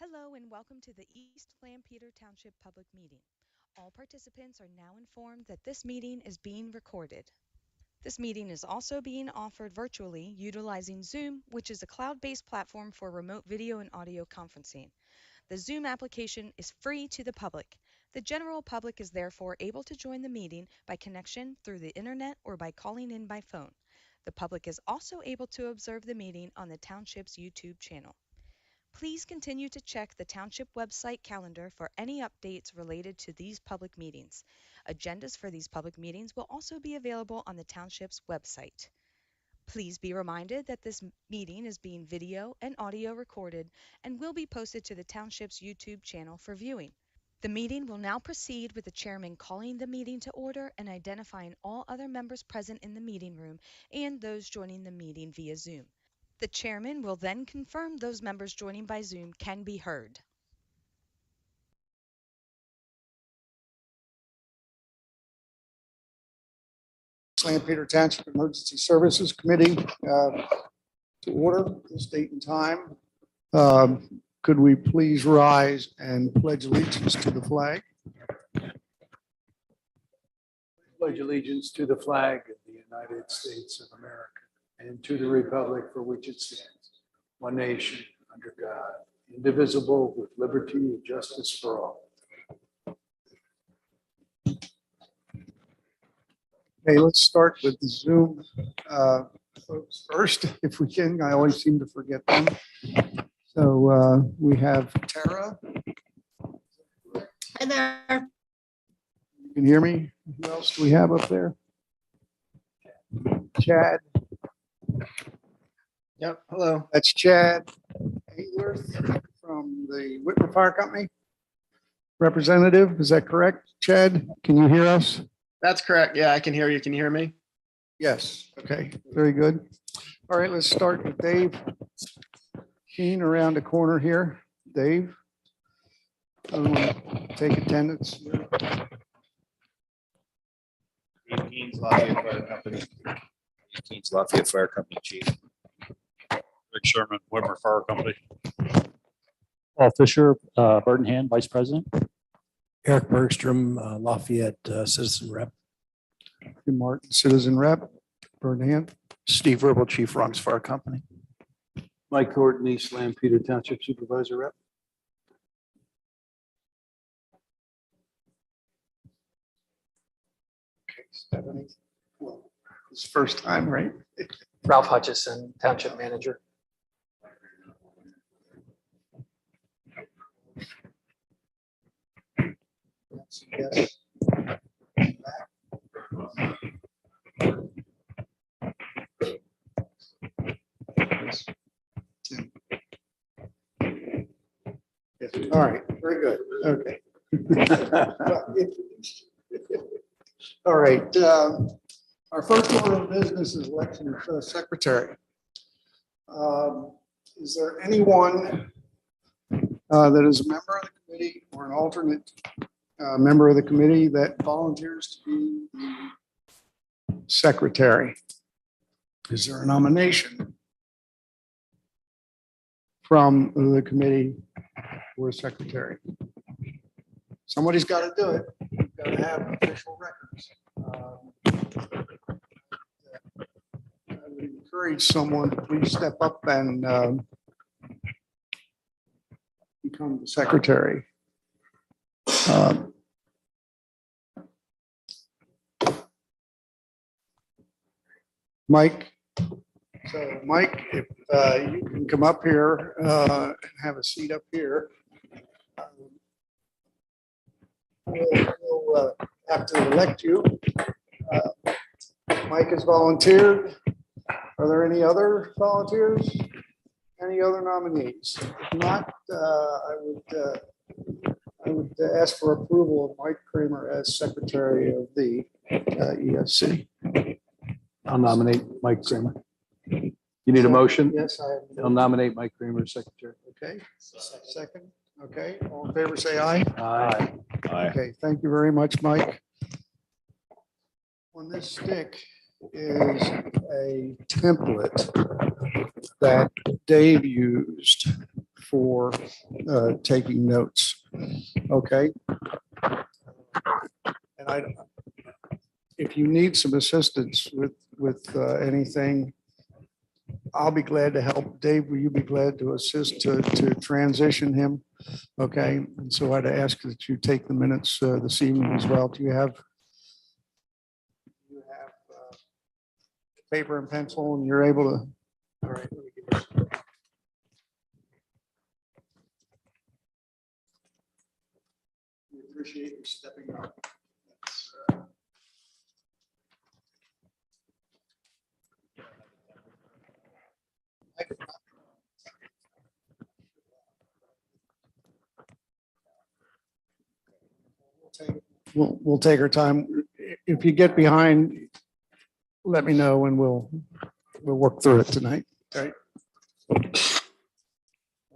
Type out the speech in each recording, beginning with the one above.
Hello and welcome to the East Lampeter Township Public Meeting. All participants are now informed that this meeting is being recorded. This meeting is also being offered virtually utilizing Zoom, which is a cloud-based platform for remote video and audio conferencing. The Zoom application is free to the public. The general public is therefore able to join the meeting by connection through the internet or by calling in by phone. The public is also able to observe the meeting on the Township's YouTube channel. Please continue to check the Township website calendar for any updates related to these public meetings. Agendas for these public meetings will also be available on the Township's website. Please be reminded that this meeting is being video and audio recorded and will be posted to the Township's YouTube channel for viewing. The meeting will now proceed with the chairman calling the meeting to order and identifying all other members present in the meeting room and those joining the meeting via Zoom. The chairman will then confirm those members joining by Zoom can be heard. Lampeter Township Emergency Services Committee to order this date and time. Could we please rise and pledge allegiance to the flag? Pledge allegiance to the flag of the United States of America and to the republic for which it stands, one nation, under God, indivisible, with liberty and justice for all. Okay, let's start with the Zoom folks first, if we can. I always seem to forget them. So we have Tara. Hi there. You can hear me? Who else do we have up there? Chad. Yep, hello. That's Chad Hayworth from the Whitmer Fire Company. Representative, is that correct? Chad, can you hear us? That's correct. Yeah, I can hear you. Can you hear me? Yes. Okay, very good. All right, let's start with Dave Sheen around the corner here. Dave? Take attendance. Dave Keynes, Lafayette Fire Company. Dave Keynes, Lafayette Fire Company Chief. Rick Sherman, Whitmer Fire Company. Paul Fisher, Burton Hand, Vice President. Eric Bergstrom, Lafayette Citizen Rep. Jim Martin, Citizen Rep. Burnham. Steve Verbal, Chief Rungs Fire Company. Mike Courtney, East Lampeter Township Supervisor Rep. Okay, Stephanie. Well, it's first time, right? Ralph Hutchison, Township Manager. Yes. All right, very good. Okay. All right. Our first order of business is election of secretary. Is there anyone that is a member of the committee or an alternate member of the committee that volunteers to be the secretary? Is there a nomination from the committee for secretary? Somebody's got to do it. You've got to have official records. I would encourage someone to please step up and become the secretary. Mike, so Mike, if you can come up here and have a seat up here. We'll have to elect you. Mike has volunteered. Are there any other volunteers? Any other nominees? If not, I would ask for approval of Mike Kramer as secretary of the ESC. I'll nominate Mike Kramer. You need a motion? Yes, I I'll nominate Mike Kramer as secretary. Okay, second. Okay, all in favor, say aye. Aye. Aye. Okay, thank you very much, Mike. On this stick is a template that Dave used for taking notes. Okay. And if you need some assistance with anything, I'll be glad to help. Dave, will you be glad to assist to transition him? Okay, and so I'd ask that you take the minutes this evening as well. Do you have paper and pencil and you're able to? All right. Let me give you- We appreciate you stepping up. We'll take our time. If you get behind, let me know and we'll work through it tonight. Okay.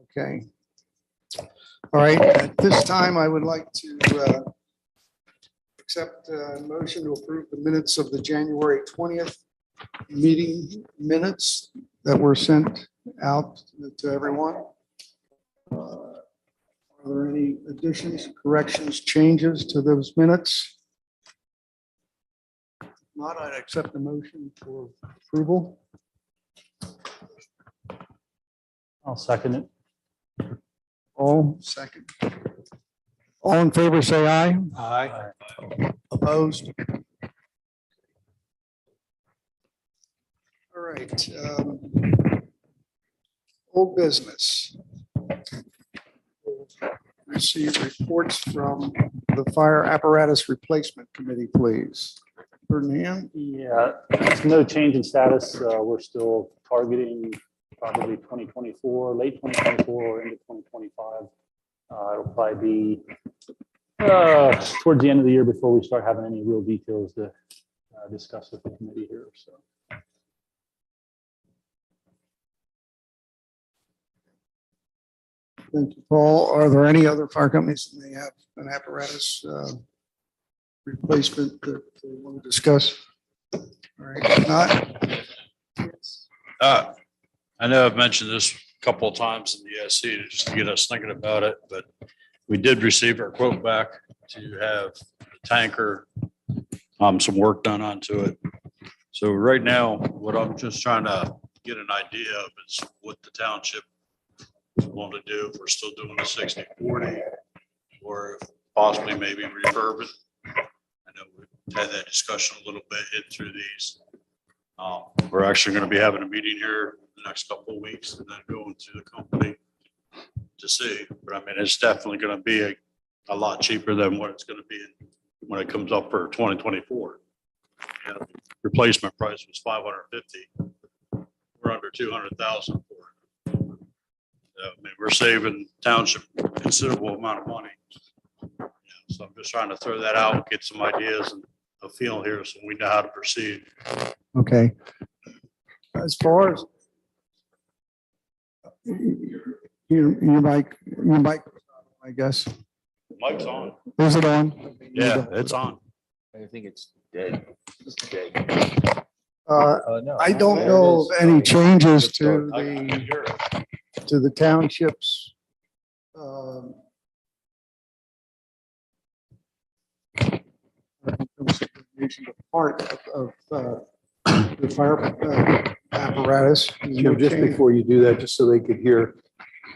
Okay. All right. At this time, I would like to accept a motion to approve the minutes of the January 20th meeting minutes that were sent out to everyone. Are there any additions, corrections, changes to those minutes? If not, I'd accept the motion for approval. I'll second it. All second. All in favor, say aye. Aye. Opposed? All right. Old business. Receive reports from the Fire Apparatus Replacement Committee, please. Ferdinand? Yeah, there's no change in status. We're still targeting probably 2024, late 2024 or into 2025. It'll probably be towards the end of the year before we start having any real details to discuss with the committee here. So. Thank you, Paul. Are there any other fire companies that may have an apparatus replacement that they want to discuss? All right, if not. I know I've mentioned this a couple of times in the SC just to get us thinking about it, but we did receive our quote back to have the tanker, some work done onto it. So right now, what I'm just trying to get an idea of is what the township want to do. If we're still doing the 60/40 or if possibly maybe refurb it. I know we've had that discussion a little bit in through these. We're actually going to be having a meeting here the next couple of weeks and then going to the company to see. But I mean, it's definitely going to be a lot cheaper than what it's going to be when it comes up for 2024. You know, replacement price was $550. We're under 200,000 for it. I mean, we're saving township a considerable amount of money. Yeah, so I'm just trying to throw that out, get some ideas and a feel here so we know how to proceed. Okay. As far as your mic, I guess. Mike's on. Is it on? Yeah, it's on. I think it's dead. I don't know of any changes to the township's part of the fire apparatus. Jim, just before you do that, just so they could hear,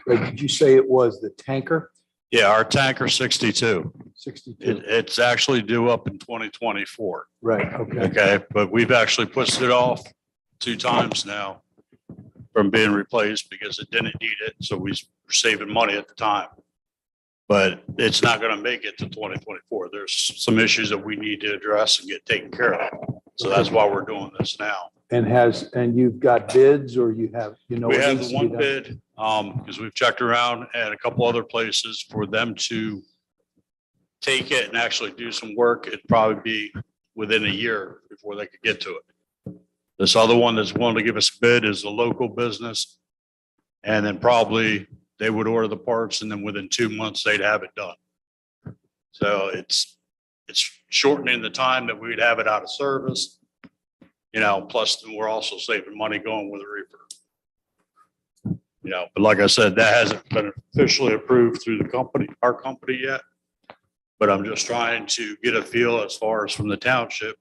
did you say it was the tanker? Yeah, our tanker 62. 62. It's actually due up in 2024. Right, okay. Okay, but we've actually pushed it off 2 times now from being replaced because it didn't need it. So we were saving money at the time. But it's not going to make it to 2024. There's some issues that we need to address and get taken care of. So that's why we're doing this now. And you've got bids or you have, We what have needs the to be one done? bid, because we've checked around at a couple other places for them to take it and actually do some work. It'd probably be within a year before they could get to it. This other one that's willing to give us a bid is a local business. And then probably they would order the parts and then within 2 months they'd have it done. So it's shortening the time that we'd have it out of service. You know, plus we're also saving money going with a reefer. But like I said, that hasn't been officially approved through the company, our company yet. But I'm just trying to get a feel as far as from the township,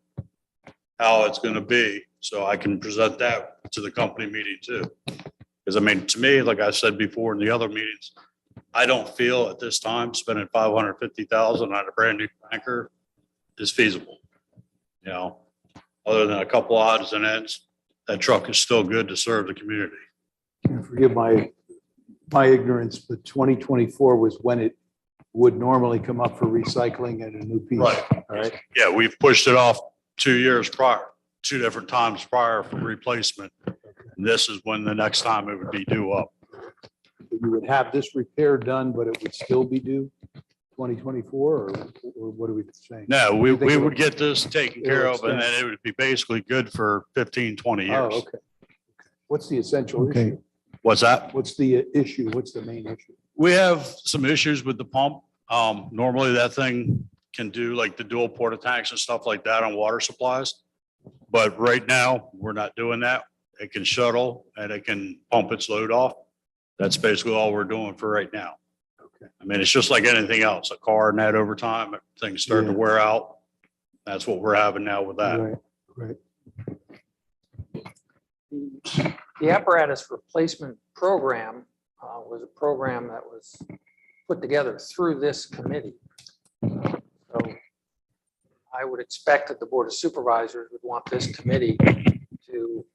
how it's gonna be, so I can present that to the company meeting too. Because I mean, to me, like I said before in the other meetings, I don't feel at this time spending $550,000 on a brand new tanker is feasible. Other than a couple odds and ends, that truck is still good to serve the community. Forgive my ignorance, but 2024 was when it would normally come up for recycling and a new piece. Right. All right. Yeah, we've pushed it off 2 years prior, 2 different times prior for replacement. And this is when the next time it would be due up. You would have this repair done, but it would still be due 2024, or what are we saying? No, You we think it would would- get this taken it'll care of and then extend? it would be basically good for 15, 20 Oh, years. okay. What's the essential Okay. issue? What's that? What's the issue? What's the main issue? We have some issues with the pump. Normally that thing can do like the dual porta tanks and stuff like that on water supplies. But right now, we're not doing that. It can shuttle and it can pump its load off. That's basically all we're doing for right now. Okay. I mean, it's just like anything else, a car and that over time, things start to Yeah. wear out. That's what we're having now with that. Right, right. The apparatus replacement program was a program that was put together through this committee. So I would expect that the Board of Supervisors would want this committee to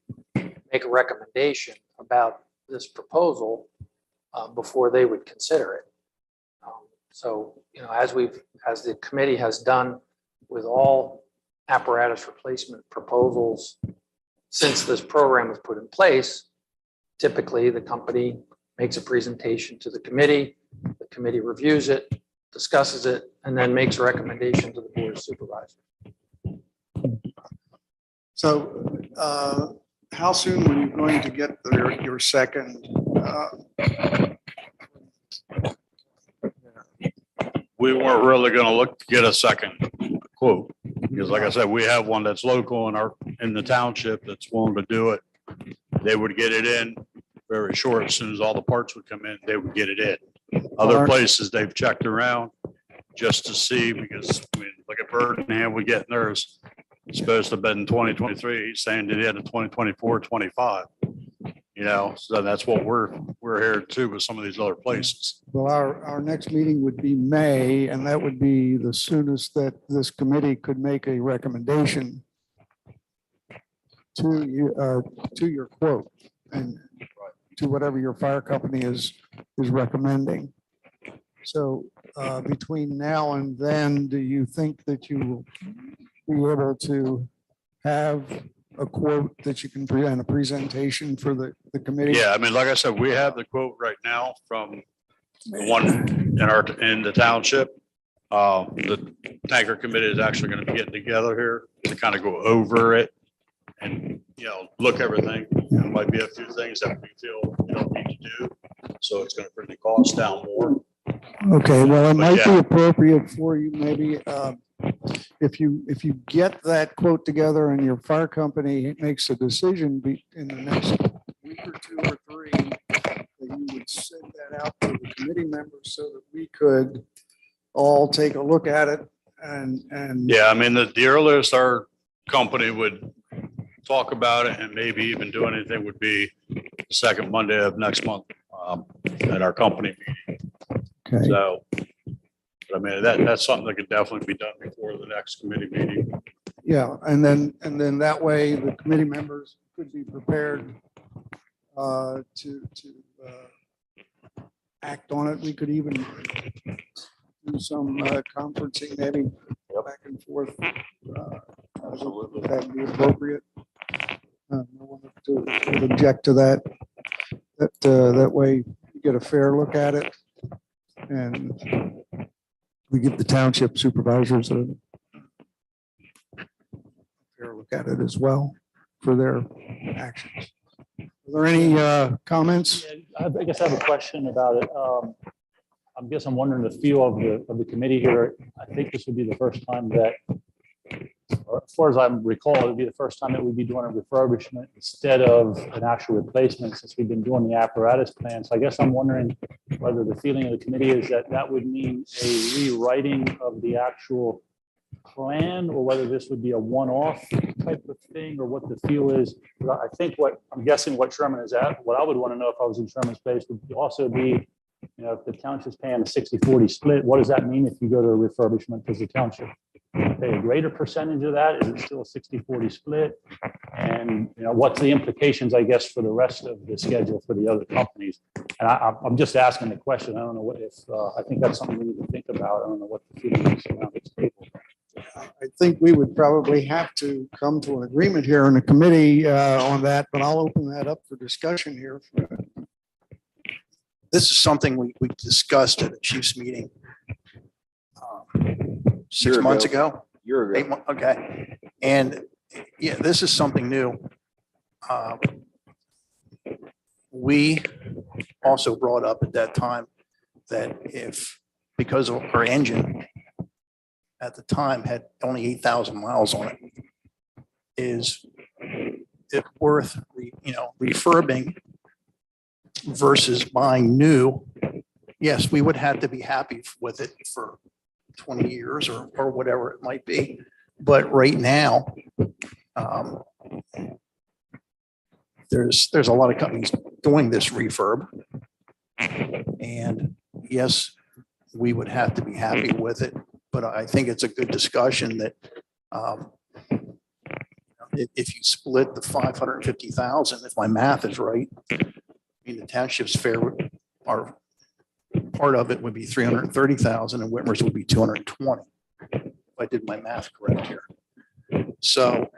make a recommendation about this proposal before they would consider it. So, as the committee has done with all apparatus replacement proposals since this program was put in place, typically the company makes a presentation to the committee reviews it, discusses it, and then makes a recommendation to the Board of Supervisors. So how soon were you going to get your second? We weren't really gonna look to get a second quote, because like I said, we have one that's local in the township that's willing to do it. They would get it in very short. As soon as all the parts would come in, they would get it in. Other places they've checked around just to see, because I mean, look at Birmingham, we get theirs. It's supposed to have been 2023. He's saying that he had a 2024, 25. So that's what we're here too with some of these other places. Well, our next meeting would be May, and that would be the soonest that this committee could make a recommendation to your quote and to whatever your fire company is recommending. So between now and then, do you think that you will be able to have a quote that you can present, a presentation for the committee? Yeah, I mean, like I said, we have the quote right now from the one in the township. The tanker committee is actually going to be getting together here to kind of go over it and, look everything. There might be a few things that we feel we don't need to do. So it's going to bring the cost down more. Okay, well, it might be yeah. appropriate for you, maybe, if you get that quote together and your fire company makes a decision in the next week or 2 or 3, that you would send that out to the committee members so that we could all take a look at it and. Yeah, I mean, the earliest our company would talk about it and maybe even do anything would be the second Monday of next month at our company meeting. Okay. So, I mean, that's something that could definitely be done before the next committee meeting. Yeah, and then that way the committee members could be prepared to act on it. We could even do some conferencing, maybe back and forth. Absolutely. That'd be appropriate. No one would object to that. That way you get a fair look at it. And we give the township supervisors a fair look at it as well for their actions. Are there any comments? I guess I have a question about it. I'm wondering the feel of the committee here. I think this would be the first time that, as far as I recall, it would be the first time that we'd be doing a refurbishment instead of an actual replacement, since we've been doing the apparatus plan. So I guess I'm wondering whether the feeling of the committee is that that would mean a rewriting of the actual plan, or whether this would be a one-off type of thing, or what the feel is. I think I'm guessing what Sherman is at, what I would want to know if I was in Sherman's place would also be, you know, if the township's paying a 60-40 split, what does that mean if you go to a refurbishment? Does the township pay a greater percentage of that? Is it still a 60-40 split? And, you know, what's the implications, I guess, for the rest of the schedule for the other companies? And I'm just asking the question. I don't know what if, I think that's something we need to think about. I don't know what the feeling is around this table. I think we would probably have to come to an agreement here in the committee on that, but I'll open that up for discussion here. This is something we discussed at the chief's meeting 6 months ago. Year ago. 8 months, okay. And yeah, this is something new. We also brought up at that time that because of our engine at the time had only 8,000 miles on it, is it worth, refurbing versus buying new? Yes, we would have to be happy with it for 20 years or whatever it might be. But right now, there's a lot of companies doing this refurb. And yes, we would have to be happy with it. But I think it's a good discussion that if you split the 550,000, if my math is right, I mean, the township's fair, our part of it would be 330,000 and Whitmer's would be 220. If I did my math correct here. So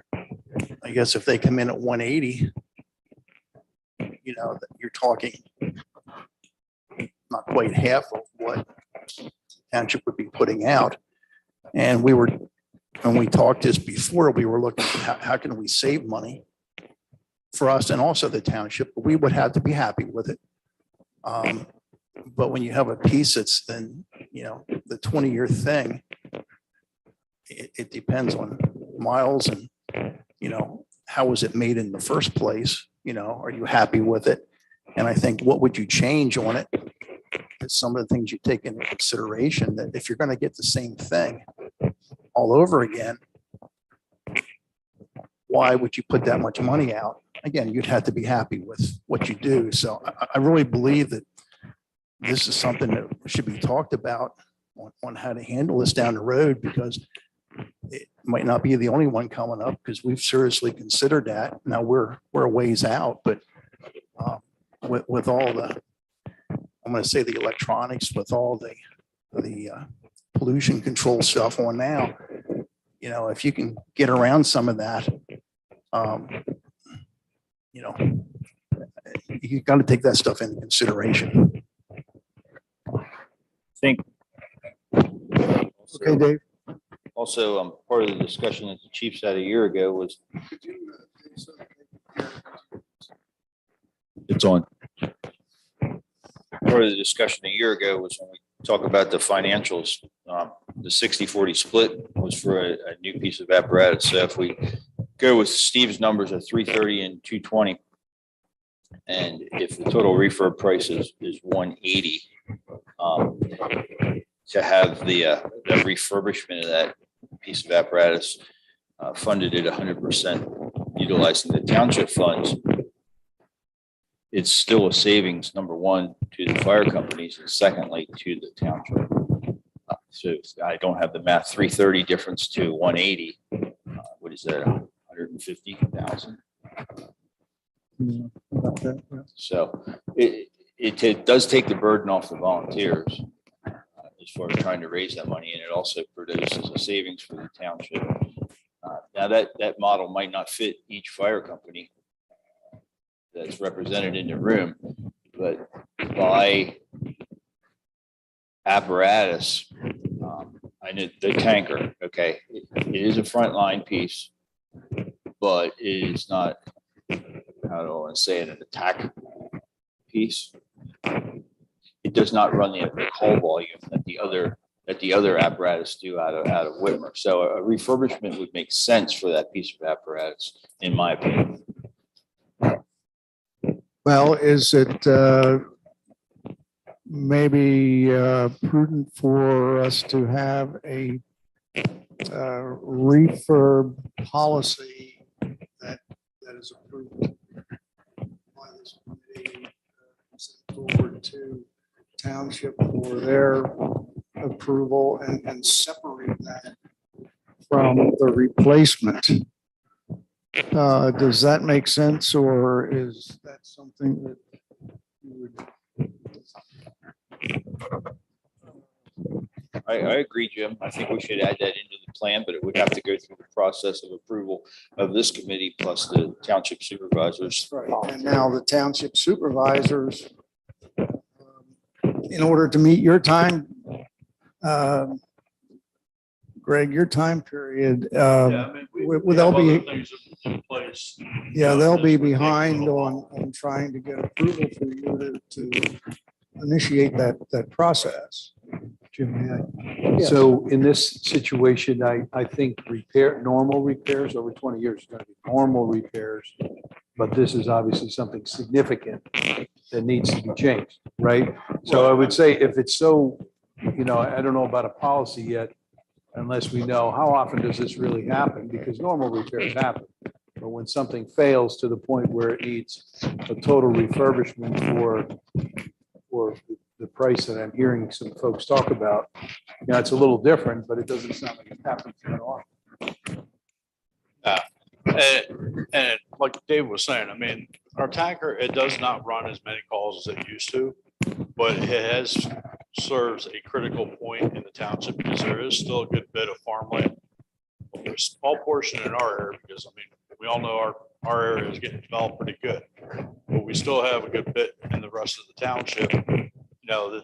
I guess if they come in at 180, you're talking not quite half of what township would be putting out. And when we talked this before, we were looking at how can we save money for us and also the township, but we would have to be happy with it. But when you have a piece that's then, the 20-year thing, it depends on miles and, how was it made in the first place? Are you happy with it? And I think what would you change on it? Is some of the things you take into consideration, that if you're going to get the same thing all over again, why would you put that much money out? Again, you'd have to be happy with what you do. So I really believe that this is something that should be talked about on how to handle this down the road, because it might not be the only one coming up, because we've seriously considered that. Now we're a ways out, but with all the, I'm going to say the electronics, with all the pollution control stuff on now, if you can get around some of that, you got to take that stuff into consideration. I think. Okay, Dave. Also, part of the discussion that the chiefs had a year ago was. It's on. Part of the discussion a year ago was when we talk about the financials, the 60-40 split was for a new piece of apparatus. So if we go with Steve's numbers of 330 and 220, and if the total refurb price is 180, to have the refurbishment of that piece of apparatus funded at 100% utilizing the township funds, it's still a savings, number one, to the fire companies, and secondly, to the township. So I don't have the math, 330 difference to 180. What is that, 150,000? So it does take the burden off the volunteers as far as trying to raise that money, and it also produces a savings for the township. Now that model might not fit each fire company that's represented in the room, but by apparatus, I know the tanker, okay, it is a frontline piece, but it is not, how do I want to say it, an attack piece. It does not run the call volume that the other that the other apparatus do out of Whitmer. So a refurbishment would make sense for that piece of apparatus, in my opinion. Well, is it maybe prudent for us to have a refurb policy that is approved by this committee, sent forward to township for their approval and separate that from the replacement? Does that make sense, or is that something that you would? I agree, Jim. I think we should add that into the plan, but it would have to go through the process of approval of this committee plus the township supervisors. Right, and now the township supervisors, in order to meet your time, Greg, your time period, they'll be, yeah, they'll be behind on trying to get approval for you to initiate that process. Jim, may I? So in this situation, I think normal repairs over 20 years is going to be normal repairs. But this is obviously something significant that needs to be changed, right? So I would say if it's so, I don't know about a policy yet, unless we know how often does this really happen, because normal repairs happen. But when something fails to the point where it needs a total refurbishment for the price that I'm hearing some folks talk about, it's a little different, but it doesn't sound like it happens that often. And like Dave was saying, I mean, our tanker, it does not run as many calls as it used to, but it serves a critical point in the township because there is still a good bit of farmland. There's a small portion in our area because, I mean, we all know our area is getting developed pretty good, but we still have a good bit in the rest of the township,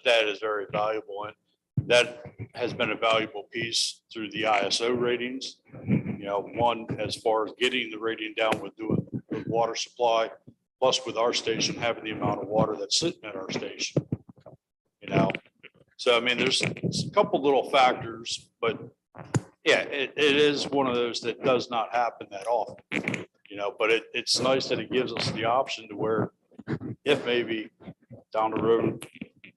that is very valuable. And that has been a valuable piece through the ISO ratings. One, as far as getting the rating down with doing the water supply, plus with our station having the amount of water that's sitting at our station. So I mean, there's a couple little factors, but yeah, it is one of those that does not happen that often. But it's nice that it gives us the option to where if maybe down the road,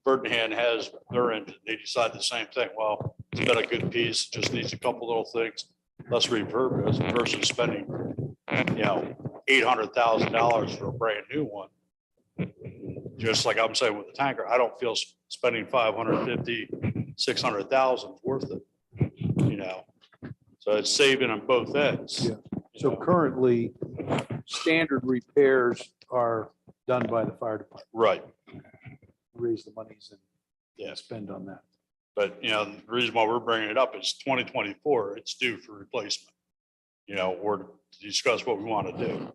Ferdinand has their engine, they decide the same thing. Well, it's been a good piece, just needs a couple little things. Let's refurb it versus spending, $800,000 for a brand new one. Just like I'm saying with the tanker, I don't feel spending 550, 600,000 worth it, So it's saving on both ends. Yeah. So currently, standard repairs are done by the fire department. Right. Raise the monies and spend on that. But, the reason why we're bringing it up is 2024, it's due for replacement, or to discuss what we want to do.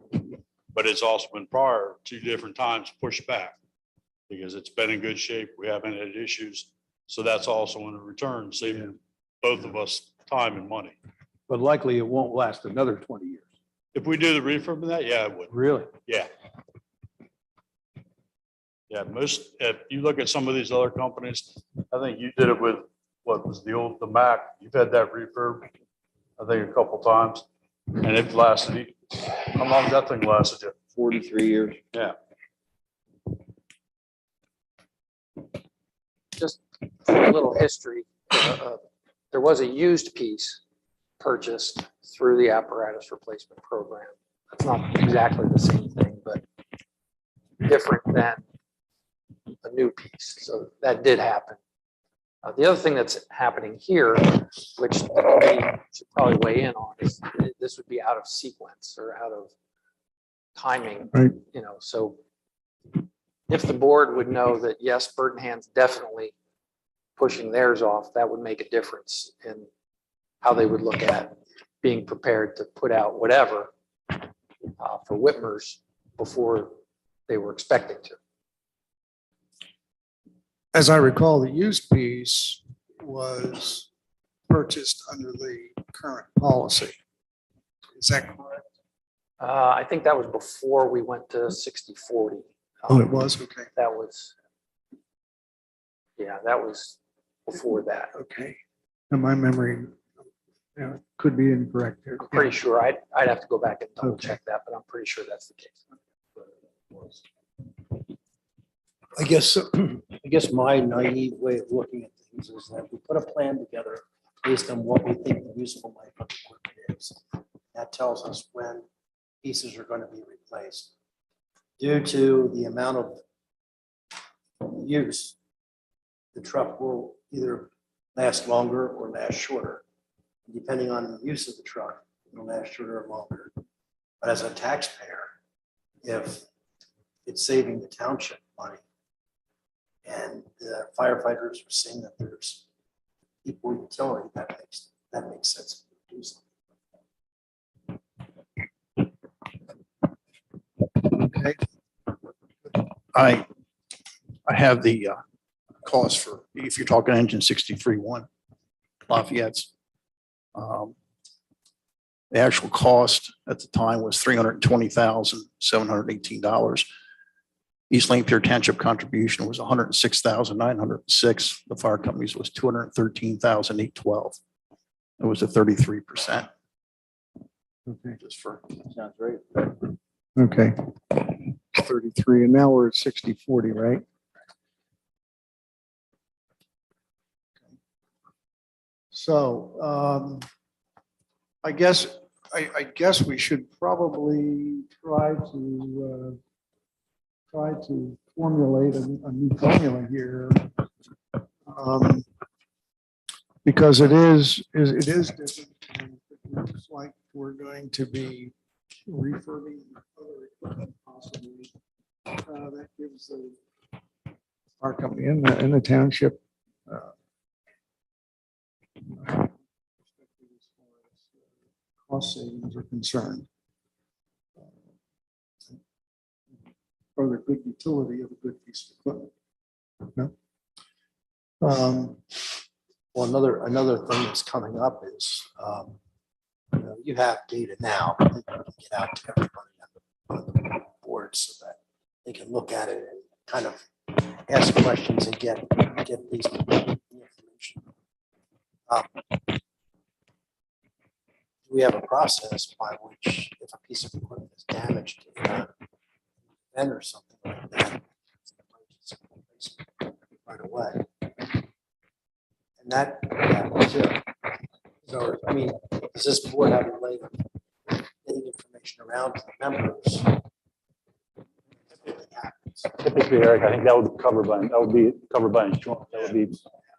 But it's also been prior 2 different times pushed back because it's been in good shape. We haven't had issues. So that's also in return, saving both of us time and money. But likely it won't last another 20 years. If we do the refurb of that, yeah, it would. Really? Yeah. Yeah, if you look at some of these other companies, I think you did it with, what was the Mac, you've had that refurb, I think a couple times, and it lasted, how long that thing lasted you? 43 years. Yeah. Just for a little history, there was a used piece purchased through the apparatus replacement program. That's not exactly the same thing, but different than a new piece. So that did happen. The other thing that's happening here, which the committee should probably weigh in on, is this would be out of sequence or out of timing. Right. So if the board would know that, yes, Burtonhand's definitely pushing theirs off, that would make a difference in how they would look at being prepared to put out whatever for Whitmer's before they were expecting to. As I recall, the used piece was purchased under the current policy. Is that correct? I think that was before we went to 60/40. Oh, it was? Okay. That was, yeah, that was before that. Okay. And my memory could be incorrect there. I'm pretty sure I'd have to go back and double Okay. check that, but I'm pretty sure that's the case. I guess my naive way of looking at things is that we put a plan together based on what we think the useful life of the equipment is. That tells us when pieces are going to be replaced. Due to the amount of use, the truck will either last longer or last shorter. Depending on the use of the truck, it'll last shorter or longer. But as a taxpayer, if it's saving the township money and the firefighters are seeing that there's equal utility, that makes sense to do something. Okay. I have the cost for, if you're talking engine 63-1 Lafayette's. The actual cost at the time was $320,718. East Lampeter Township contribution was $106,906. The fire company's was $213,812. It was a 33%. Okay. Just for, Sounds great. Okay. 33, and now we're at 60/40, right? So I guess we should probably try to formulate a new formula here. Because it is different. And it looks like we're going to be refurbing other equipment possibly. That gives our company in the township cost savings are concerned. Or the good utility of a good piece of equipment. No? well, another thing that's coming up is, you have data now that you can get out to everybody on the board so that they can look at it and kind of ask questions and get these information. Do we have a process by which if a piece of equipment is damaged and or something like that, right away? And that too. So, I mean, does this board have a way of getting information around to the members? Typically, Eric, I think that would be covered by insurance. That would be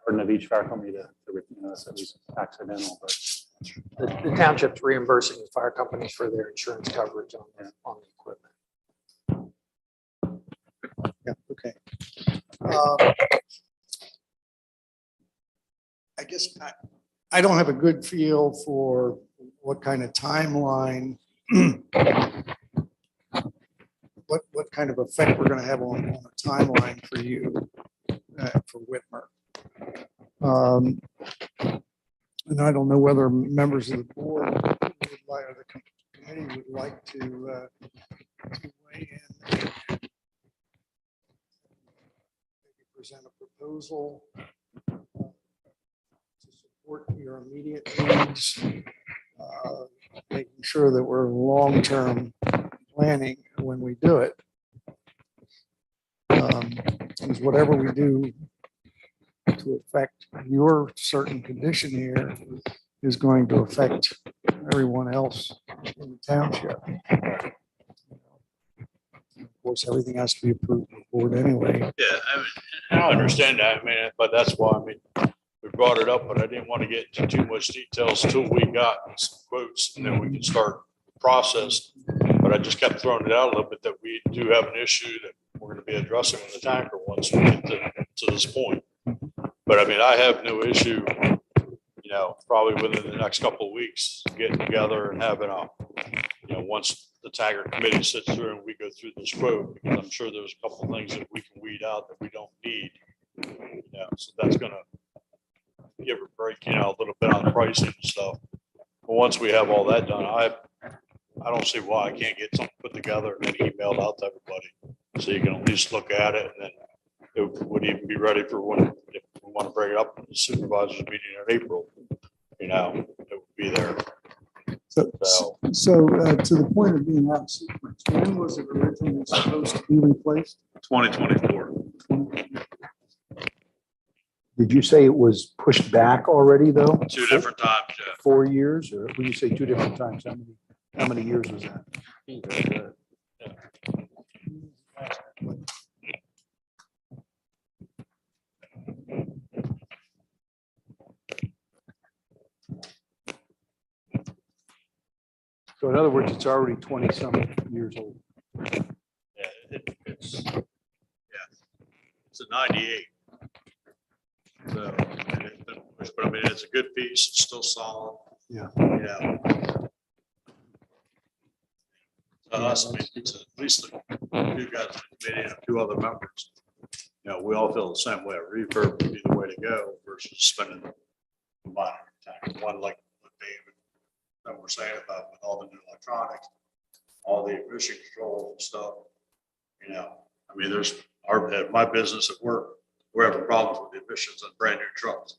burden of each fire company to that's at least accidental, but. The township's reimbursing the fire companies for their insurance coverage on the equipment. Yeah, okay. I guess I don't have a good feel for what kind of timeline, what kind of effect we're going to have on a timeline for you, for Whitmer. And I don't know whether members of the board would like, or the committee would like to weigh in and maybe present a proposal to support your immediate needs, making sure that we're long-term planning when we do it. Because whatever we do to affect your certain condition here is going to affect everyone else in the township. Of course, everything has to be approved by the board anyway. Yeah, I understand that. I mean, but that's why, we brought it up, but I didn't want to get into too much details till we got some quotes and then we can start the process. But I just kept throwing it out a little bit that we do have an issue that we're going to be addressing with the tanker once we get to this point. But I have no issue, probably within the next couple of weeks, getting together and having once the tanker committee sits through and we go through this quote, because I'm sure there's a couple of things that we can weed out that we don't need. So that's going to give a break, a little bit on the pricing and stuff. But once we have all that done, I don't see why I can't get something put together and then emailed out to everybody. So you can at least look at it and then it would even be ready for when if we want want to bring it up in the supervisors meeting in April, it would be there. So to the point of being out of sequence, when was it originally supposed to be replaced? 2024. Did you say it was pushed back already, though? 2 different times, yeah. 4 years, or when you say 2 different times, how many years was that? So in other words, it's already 20-some years old. Yeah, it's a 98. So, and it's been pushed, but I mean, it's a good piece, it's still solid. Yeah. Us, I mean, it's at least the 2 guys in the committee and a few other members. We all feel the same way. A refurb would be the way to go versus spending money. One like what David that we're saying about with all the new electronics, all the emission control and stuff. I mean, there's my business at work, we're having problems with the emissions on brand new trucks.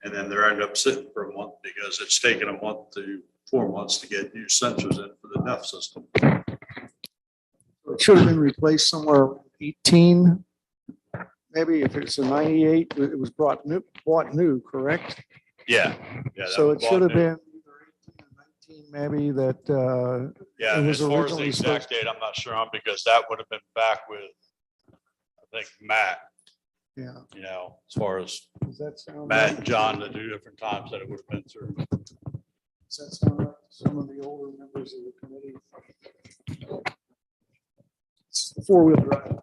And then they're ended up sitting for a month because it's taken a month to 4 months to get new sensors in for the NEF system. It should have been replaced somewhere 18. Maybe if it's a 98, it was bought new, correct? Yeah. So it should have been either 18 or 19, maybe that. Yeah, it as was far as the originally exact date, I'm not sure on because that would have been back with, I think, Matt, Yeah. as far as Does that sound Matt right? and John, the 2 different times that it would have been through. Does that sound right? Some of the older members of the committee. It's 4-wheel drive.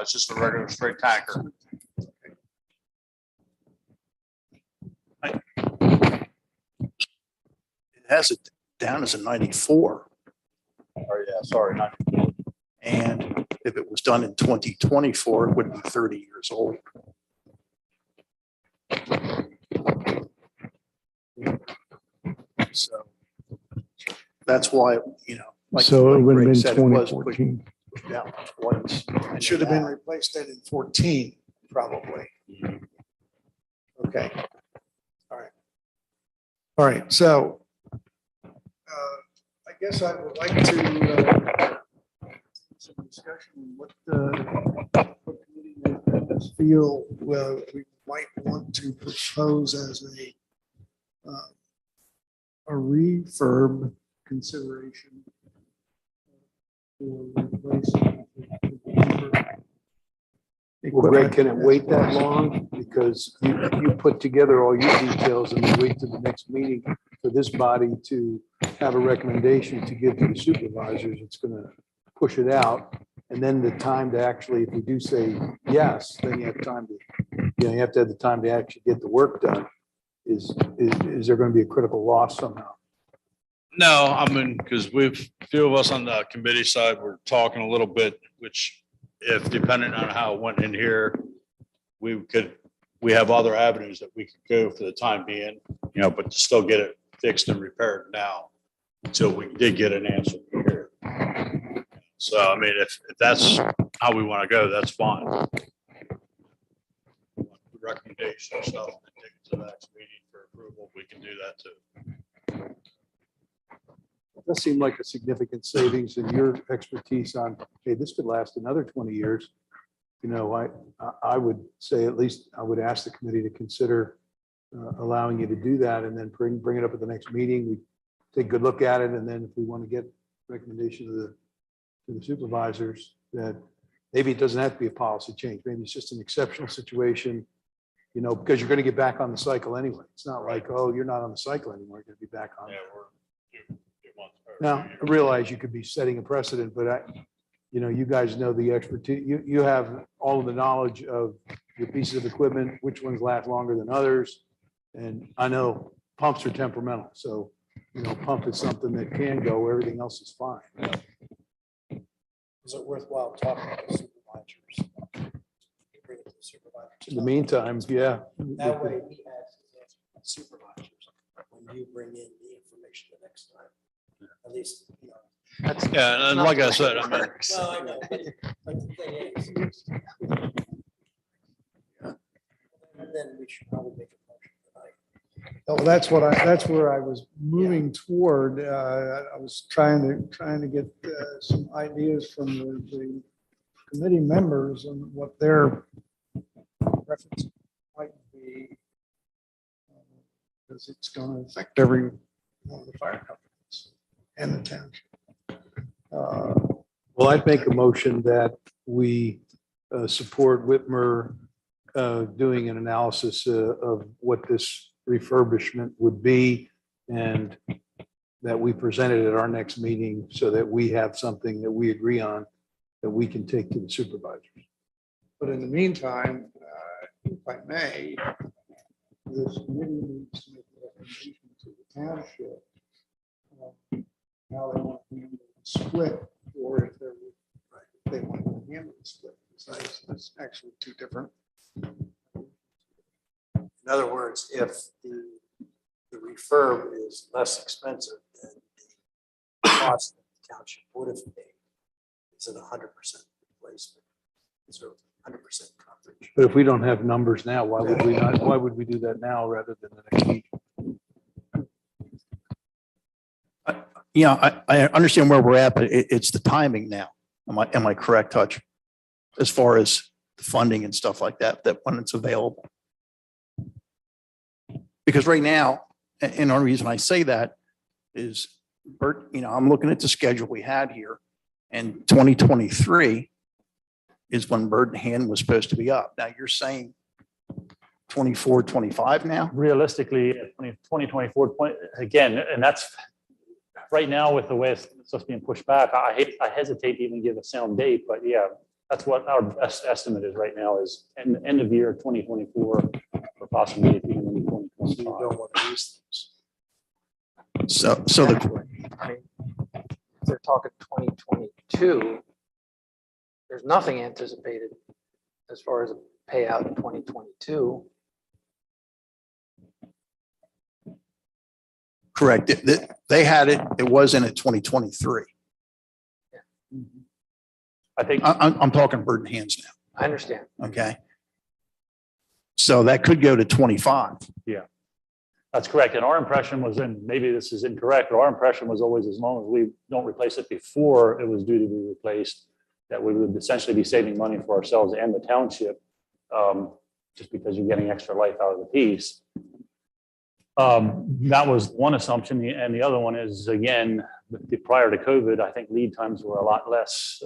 It's just a regular straight tanker. It has it down as a 94. Oh, yeah, sorry, not. And if it was done in 2024, it would be 30 years old. So that's why, like. So it would have Greg been said, it was 2014. pushed down twice. It should have been replaced then in 14, probably. Okay. All right. So I guess I would like to some discussion on what committee members feel we might want to propose as a refurb consideration for replacing. Well, Greg, can it wait that long? Because you put together all your details and then wait to the next meeting for this body to have a recommendation to give to the supervisors. It's going to push it out. And then the time to actually, if we do say yes, then you have time to, you have to have the time to actually get the work done. Is there going to be a critical loss somehow? No, I mean, because a few of us on the committee side, were talking a little bit, which if depending on how it went in here, we have other avenues that we could go for the time being, but to still get it fixed and repaired now until we did get an answer from here. So, I mean, if that's how we want to go, that's fine. Recommendation or stuff, and take it to the next meeting for approval, we can do that too. It does seem like a significant savings in your expertise on, hey, this could last another 20 years. I would say, at least I would ask the committee to consider allowing you to do that and then bring it up at the next meeting. We take a good look at it. And then if we want to get recommendation to the supervisors, that maybe it doesn't have to be a policy change. Maybe it's just an exceptional situation, because you're going to get back on the cycle anyway. It's not like, oh, you're not on the cycle anymore. You're going to be back on. Yeah, Now, I realize you could be setting a precedent, but you guys know the expertise. You have all of the knowledge of your pieces of equipment, which ones last longer than others. And I know pumps are temperamental. So, pump is something that can go, everything else is fine. Is it worthwhile talking to the supervisors? Bring it to the supervisors. In the meantime, yeah. That way we have supervisors when you bring in the information the next time. At least, Yeah, and like I said, I mean, Well, I know, but the thing is, then we should probably make a motion tonight. Oh, that's where I was moving toward. I was trying to get some ideas from the committee members and what their preference might be. Because it's going to affect every one of the fire companies and the township. Well, I'd make a motion that we support Whitmer doing an analysis of what this refurbishment would be, and that we present it at our next meeting so that we have something that we agree on that we can take to the supervisors. But in the meantime, if I may, this committee needs to make a recommendation to the township. How they want to handle the split, or if they want to handle the split. So it's actually two different. In other words, if the refurb is less expensive than the cost that the township would have paid, is it 100% replacement? Is there 100% coverage? But if we don't have numbers now, why would we not, why would we do that now rather than the next meeting? Yeah, I understand where we're at, but it's the timing now. Am I correct, Hutch? As far as the funding and stuff like that, that when it's available. Because right now, and the only reason I say that is, Bert, I'm looking at the schedule we had here, and 2023 is when Bird and Hand was supposed to be up. Now you're saying 24, 25 now? Realistically, 2024, again, and that's right now with the way it's just being pushed back. I hesitate to even give a sound date, but yeah, that's what our best estimate is right now is end of year 2024 or possibly at the end of You 2025. don't want to use things. So the, I mean, if they're talking 2022, there's nothing anticipated as far as a payout in 2022. correct. They had it, it was in at 2023. I think I'm talking Bird and Hands I understand. now, okay? So that could go to 25. that's correct. And our impression was, and maybe this is incorrect, but our impression was always as long as we don't replace it before it was due to be replaced, that we would essentially be saving money for ourselves and the township, just because you're getting extra life out of the piece. That was one assumption. And the other one is, again, prior to COVID, I think lead times were a lot less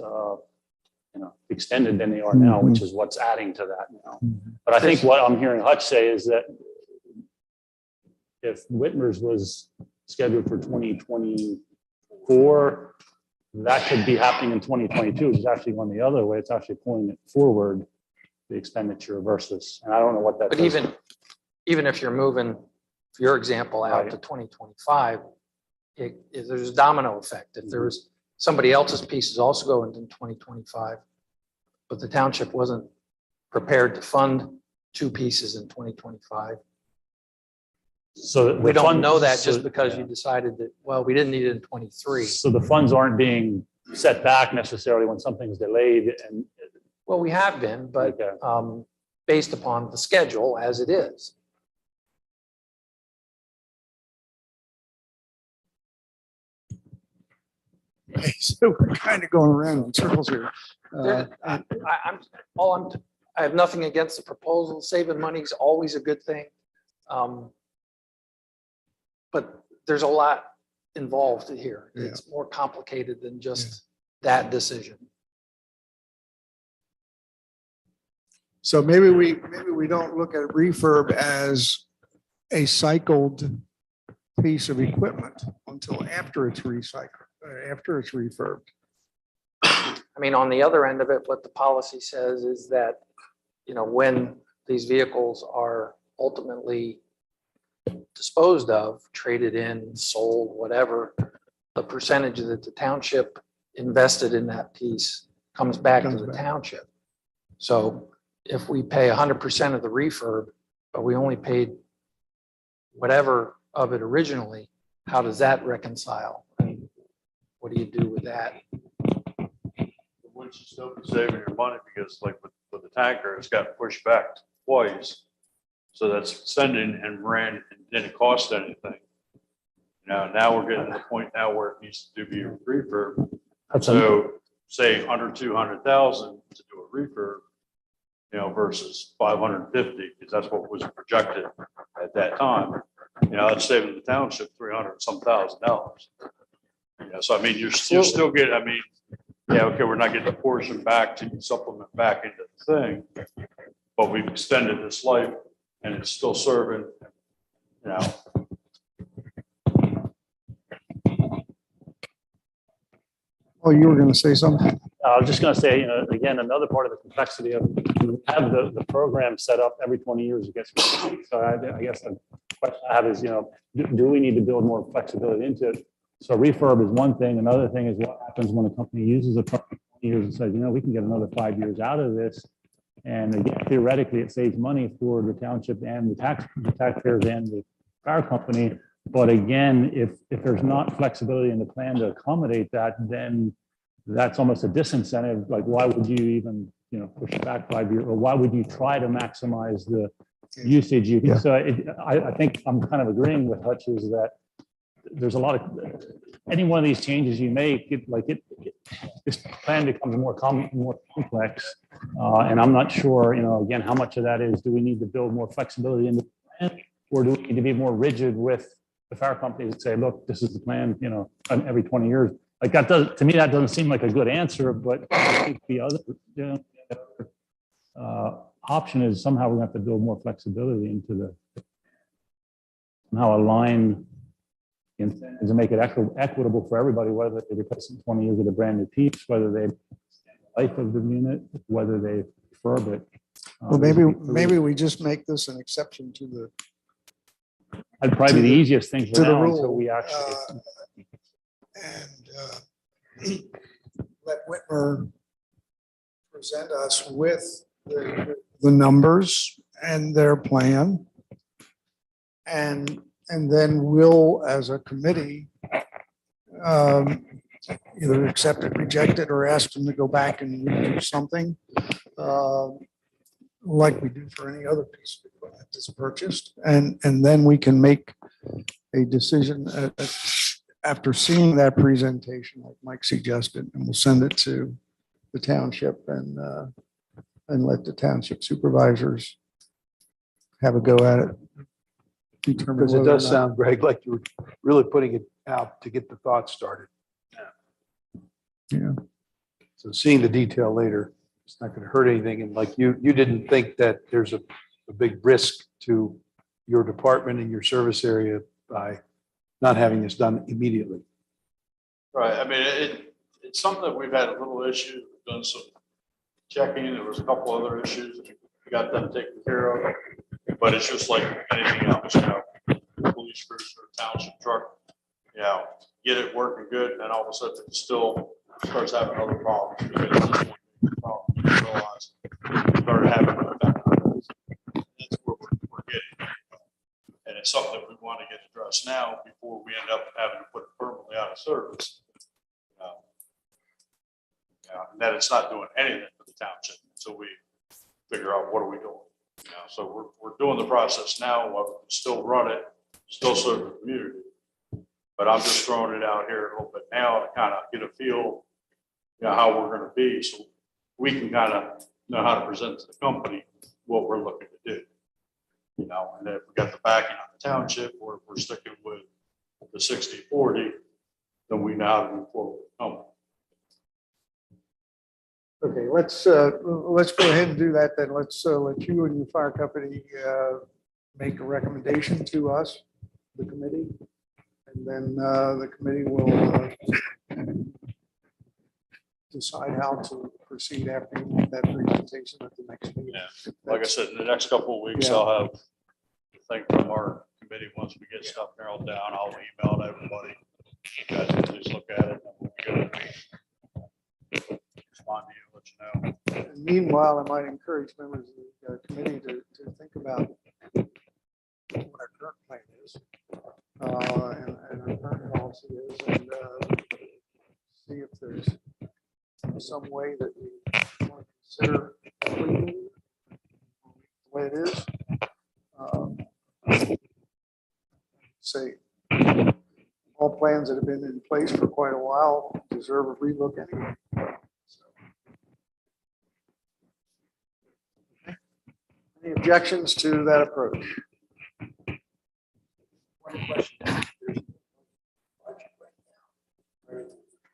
extended than they are now, which is what's adding to that now. But I think what I'm hearing Hutch say is that if Whitmer's was scheduled for 2024, that could be happening in 2022, which is actually going the other way. It's actually pulling it forward, the expenditure versus, and I don't know what that But does. even if you're moving, for your example, out Right. to 2025, there's a domino effect. If there was somebody else's pieces also going in 2025, but the township wasn't prepared to fund two pieces in 2025. So We don't fund- know that so- just because yeah. you decided that, well, we didn't need it in 23. So the funds aren't being set back necessarily when something's delayed and. Well, we have been, but Okay. based upon the schedule as it is. So we're kind of going around in circles here. I have nothing against the proposal. Saving money is always a good thing. But there's a lot involved here. Yeah. It's more complicated than just that decision. So maybe we don't look at refurb as a cycled piece of equipment until after it's recycled, after it's refurbed. I mean, on the other end of it, what the policy says is that, when these vehicles are ultimately disposed of, traded in, sold, whatever, the percentage that the township invested in that piece comes back to the township. So if we pay 100% of the refurb, but we only paid whatever of it originally, how does that reconcile? I mean, what do you do with that? Once you still be saving your money because like with the tanker, it's got pushed back twice. So that's extending and ran and didn't cost anything. Now we're getting to the point now where it needs to be a refurb. So say under 200,000 to do a refurb, versus 550, because that's what was projected at that time. It's saving the township 300 some thousand dollars. So I mean, you're still getting, I mean, yeah, okay, we're not getting a portion back to supplement back into the thing, but we've extended this life and it's still serving, Oh, you were going to say something? I was just going to say, again, another part of the complexity of have the program set up every 20 years. It gets so I guess the question I have is, do we need to build more flexibility into it? So refurb is one thing. Another thing is what happens when a company uses a truck for 20 years and says, we can get another 5 years out of this. And again, theoretically, it saves money for the township and the taxpayers and the power company. But again, if there's not flexibility in the plan to accommodate that, then that's almost a disincentive. Like, why would you even, push it back 5 years, or why would you try to maximize the usage? So I think I'm kind of agreeing with Hutch is that there's a lot of, any one of these changes you make, this plan becomes more complex. And I'm not sure, again, how much of that is, do we need to build more flexibility in the plan, or do we need to be more rigid with the fire companies and say, look, this is the plan, every 20 years. Like that to me, that doesn't seem like a good answer, but I think the other option is somehow we have to build more flexibility into somehow align incentives and make it equitable for everybody, whether they replace it in 20 years with a brand new piece, whether they life of the unit, whether they refurb it. Well, maybe we just make this an exception to the That'd probably be the easiest thing for to the now rule, until we actually. and let Whitmer present us with the numbers and their plan. And then we'll, as a committee, either accept it, reject it, or ask them to go back and do something like we do for any other piece of equipment that's purchased. And then we can make a decision after seeing that presentation, like Mike suggested, and we'll send it to the township and let the township supervisors have a go at it. Because it does sound, Greg, like you were really putting it out to get the thoughts started. Yeah. So seeing the detail later, it's not going to hurt anything. And like you didn't think that there's a big risk to your department and your service area by not having this done immediately. right. I mean, it's something that we've had a little issue, we've done some checking, there was a couple other issues, we got them taken care of. But it's just like anything else, police cruiser, township truck, get it working good, and then all of a sudden it still starts having other problems. Because you realize we started having that's where we're getting. And it's something that we want to get addressed now before we end up having to put it permanently out of service. And that it's not doing anything for the township until we figure out what are we doing. So we're doing the process now, while we can still run it, still serve the community. But I'm just throwing it out here a little bit now to kind of get a feel, how we're going to be, so we can kind of know how to present to the company what we're looking to do. And then if we got the backing of the township, or if we're sticking with the 60-40, then we know how to move forward with the company. Okay, let's go ahead and do that then. Let's let you and your fire company make a recommendation to us, the committee, and then the committee will decide how to proceed after you make that presentation at the next meeting. Yeah, like I said, in the next couple of weeks, I'll have the thing from our committee. Once we get stuff narrowed down, I'll email to everybody. You guys can please look at it, and we'll get it. Respond to you, let you know. And meanwhile, I might encourage members of the committee to think about what our current plan is and our current policy is, and see if there's some way that we want to consider the way it is. Say, all plans that have been in place for quite a while deserve a relook anyway. Any objections to that approach? One question. There's no budget right now.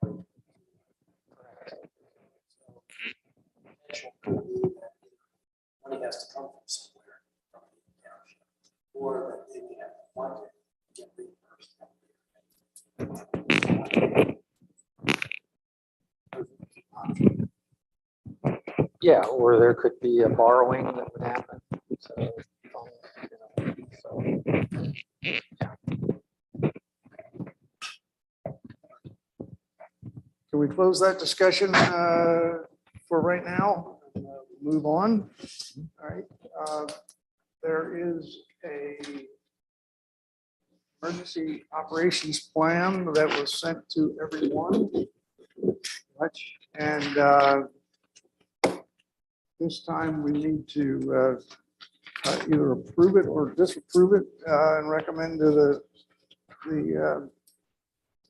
So, potential could be that money has to come from somewhere, from the township, or that they can have to fund it, get reimbursed. Yeah, or there could be a borrowing that would happen. So, Can we close that discussion for right now? Move on. All right. There is a emergency operations plan that was sent to everyone. And this time we need to either approve it or disapprove it and recommend to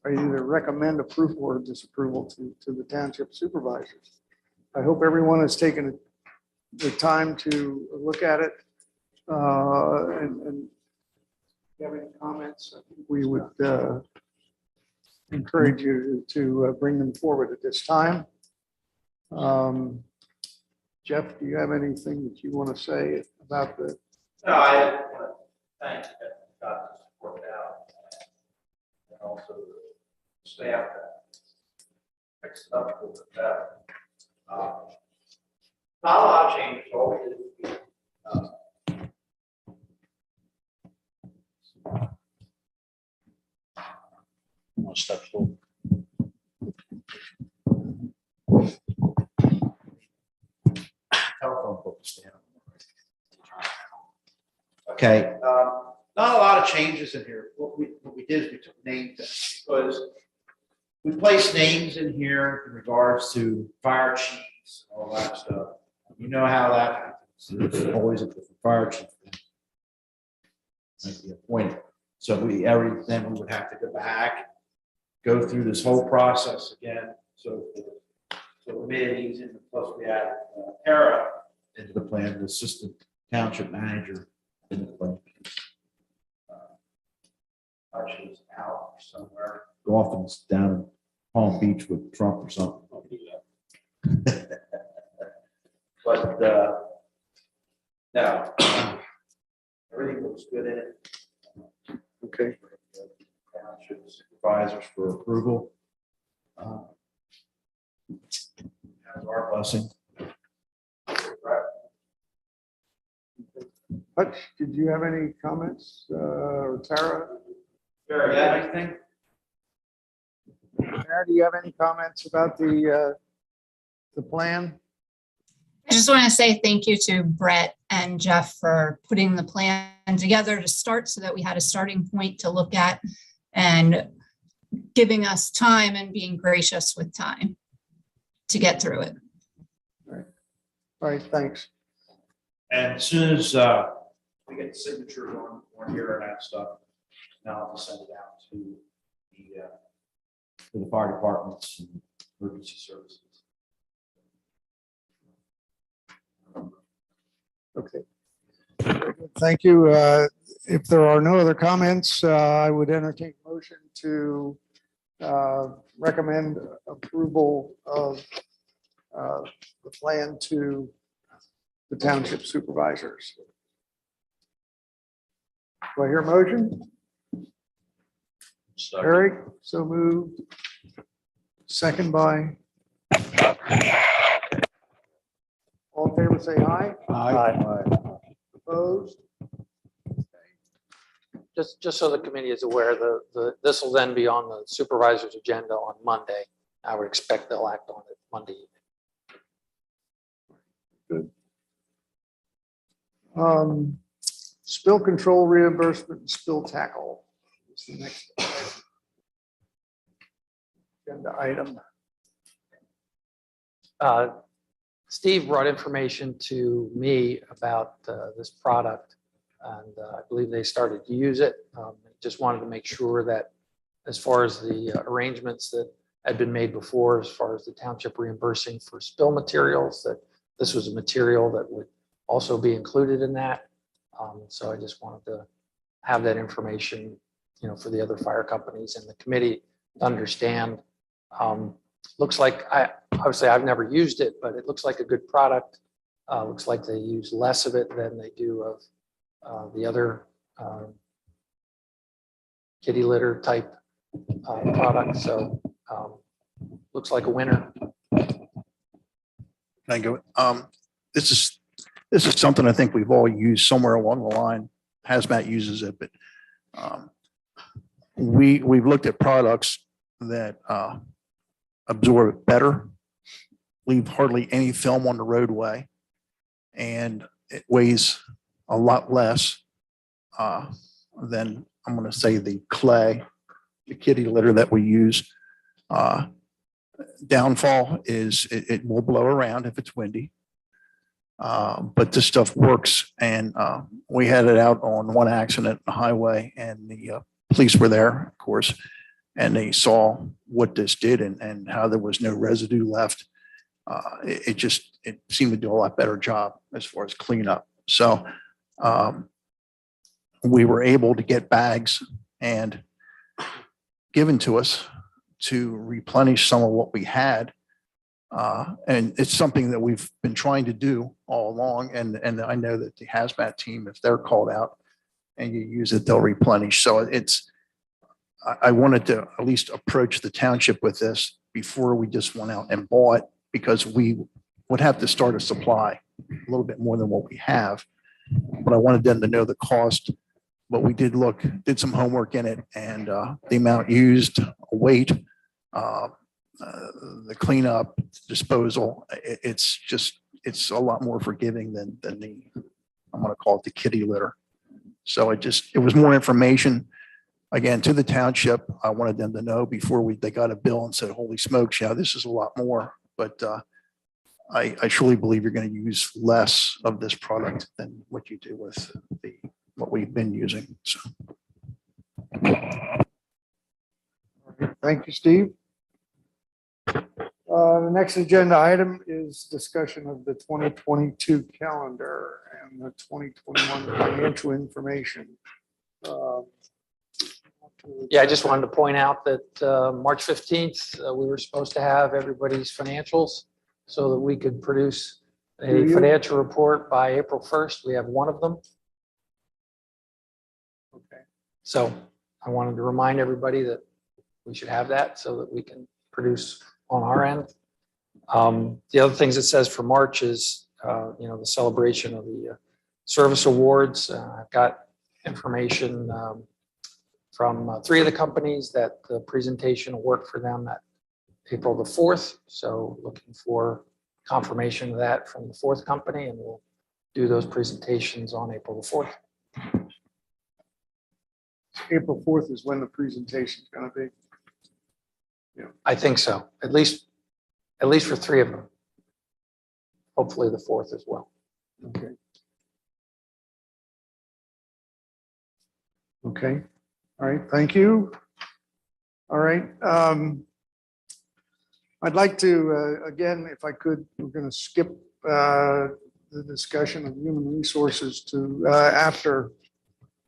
or either recommend approval or disapproval to the township supervisors. I hope everyone has taken the time to look at it. And if you have any comments, I think we would encourage you to bring them forward at this time. Jeff, do you have anything that you want to say about the? No, I want to thank you that got this worked out. And also the staff that fixed it up a little bit better. Not a lot of changes, always is. Want to step forward? Telephone book stand. Okay, not a lot of changes in here. What we did is we took names because we placed names in here in regards to fire chiefs, all that stuff. You know how that happens. There's always a different fire chief. Might be appointed. So then we would have to go back, go through this whole process again. So we made it easy, and plus we added Tara into the plan, the assistant township manager in the plan. She was out somewhere. Go off and down in Palm Beach with Trump or something. I'll do that. But no, everything looks good in it. Okay. Township supervisors for approval. That's our blessing. Hutch, did you have any comments or Tara? Barry, you have anything? Tara, do you have any comments about the plan? I just want to say thank you to Brett and Jeff for putting the plan together to start so that we had a starting point to look at and giving us time and being gracious with time to get through it. All right, thanks. And as soon as we get the signatures on here and that stuff, now I'll send it out to the fire departments and emergency services. Okay. Very good. Thank you. If there are no other comments, I would entertain a motion to recommend approval of the plan to the township supervisors. Do I hear a motion? Eric, so moved. Second by. All in favor, say aye. Aye. Opposed? just so the committee is aware, this will then be on the supervisor's agenda on Monday. I would expect they'll act on it Monday evening. Good. Spill control reimbursement and spill tackle. It's the next agenda item. Steve brought information to me about this product And I believe they started to use it. Just wanted to make sure that as far as the arrangements that had been made before, as far as the township reimbursing for spill materials, that this was a material that would also be included in that. So I just wanted to have that information, for the other fire companies and the committee to understand. Looks like, obviously I've never used it, but it looks like a good product. Looks like they use less of it than they do of the other kitty litter type product. So looks like a winner. Thank you. This is something I think we've all used somewhere along the line. Hazmat uses it, but we've looked at products that absorb it better, leave hardly any film on the roadway, and it weighs a lot less than, I'm going to say, the clay, the kitty litter that we use. Downfall is it will blow around if it's windy. But this stuff works, and we had it out on one accident on the highway, and the police were there, of course, and they saw what this did and how there was no residue left. It seemed to do a lot better job as far as cleanup. So we were able to get bags and given to us to replenish some of what we had. And it's something that we've been trying to do all along. And I know that the hazmat team, if they're called out and you use it, they'll replenish. So I wanted to at least approach the township with this before we just went out and bought, because we would have to start a supply a little bit more than what we have. But I wanted them to know the cost. But we did some homework in it, and the amount used, weight, the cleanup, disposal, it's a lot more forgiving than the, I'm going to call it the kitty litter. So it was more information, again, to the township. I wanted them to know before they got a bill and said, holy smokes, yeah, this is a lot more. But I truly believe you're going to use less of this product than what you do with what we've been using. So. Thank you, Steve. The next agenda item is discussion of the 2022 calendar and the 2021 financial information. Yeah, I just wanted to point out that March 15th, we were supposed to have everybody's financials so that we could produce a financial report by April 1st. We have one of them. Okay. So I wanted to remind everybody that we should have that so that we can produce on our end. The other things it says for March is, the celebration of the service awards. I've got information from 3 of the companies that the presentation will work for them at April the 4th. So looking for confirmation of that from the 4th company, and we'll do those presentations on April the 4th. April 4th is when the presentation is going to be. I think so, at least for 3 of them. Hopefully the 4th as well. Okay. Okay. All right. Thank you. All right. I'd like to, again, if I could, we're going to skip the discussion of human resources to after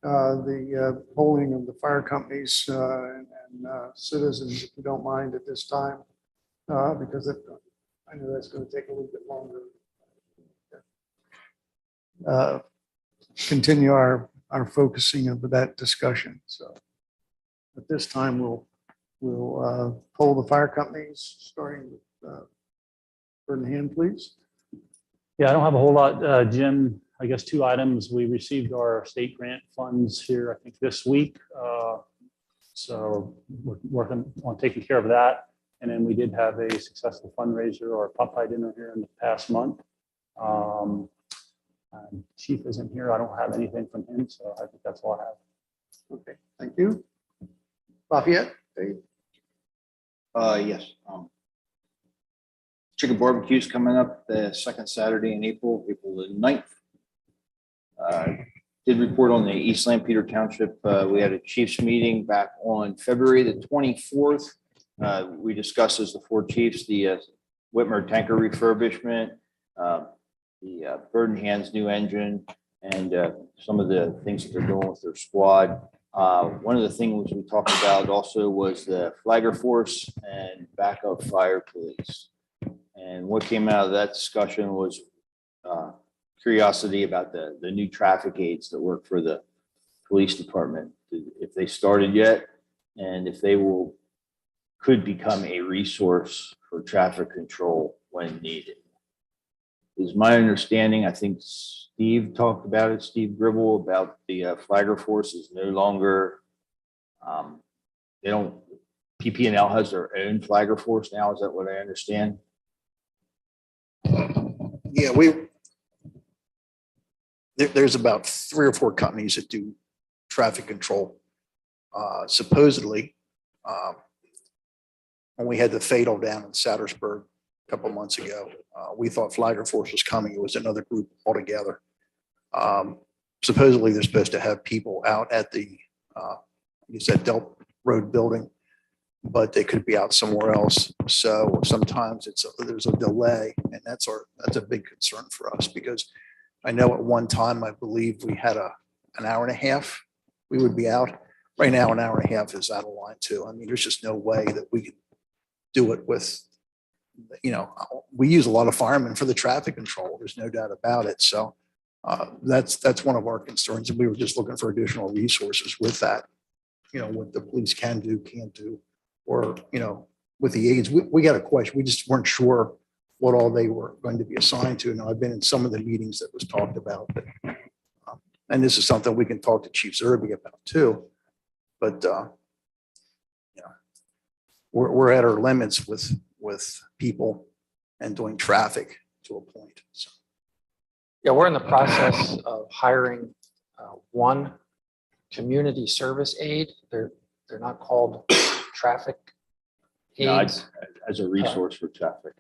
the polling of the fire companies and citizens, if you don't mind at this time, because I know that's going to take a little bit longer. Continue our focusing of that discussion. So at this time, we'll poll the fire companies, starting with Burden Hand, please. Yeah, I don't have a whole lot, Jim. I guess 2 items. We received our state grant funds here, I think this week. So we're working on taking care of that. And then we did have a successful fundraiser or Popeye dinner here in the past month. Chief isn't here. I don't have anything from him, so I think that's all I have. Okay, thank you. Lafayette, Dave? Yes. Chicken barbecue's coming up the second Saturday in April the 9th. did report on the East Lampeter Township. We had a chiefs meeting back on February the 24th. We discussed as the four chiefs, the Whitmer tanker refurbishment, the Bird and Hands new engine, and some of the things that they're doing with their squad. One of the things we talked about also was the flagger force and backup fire police. And what came out of that discussion was curiosity about the new traffic aids that work for the police department, if they started yet, and if they could become a resource for traffic control when needed. Is my understanding, I think Steve talked about it, Steve Gribble, about the flagger force is no longer, they don't, PP&L has their own flagger force now, is that what I understand? Yeah, there's about 3 or 4 companies that do traffic control. Supposedly, when we had the fatal down in Sattersburg a couple months ago, we thought Flagger Force was coming. It was another group altogether. Supposedly, they're supposed to have people out at the, you said Delp Road building, but they could be out somewhere else. So sometimes there's a delay, and that's a big concern for us, because I know at one time, I believe we had an hour and a half we would be out. Right now, an hour and a half is out of line too. I mean, there's just no way that we can do it with, we use a lot of firemen for the traffic control. There's no doubt about it. So that's one of our concerns. And we were just looking for additional resources with that, what the police can do, can't do, or, with the aides. We got a question. We just weren't sure what all they were going to be assigned to. Now, I've been in some of the meetings that was talked about, but, and this is something we can talk to Chief Zerby about too. But, we're at our limits with people and doing traffic to a point. So. Yeah, we're in the process of hiring one community service aide. They're not called traffic aides. As a resource for traffic.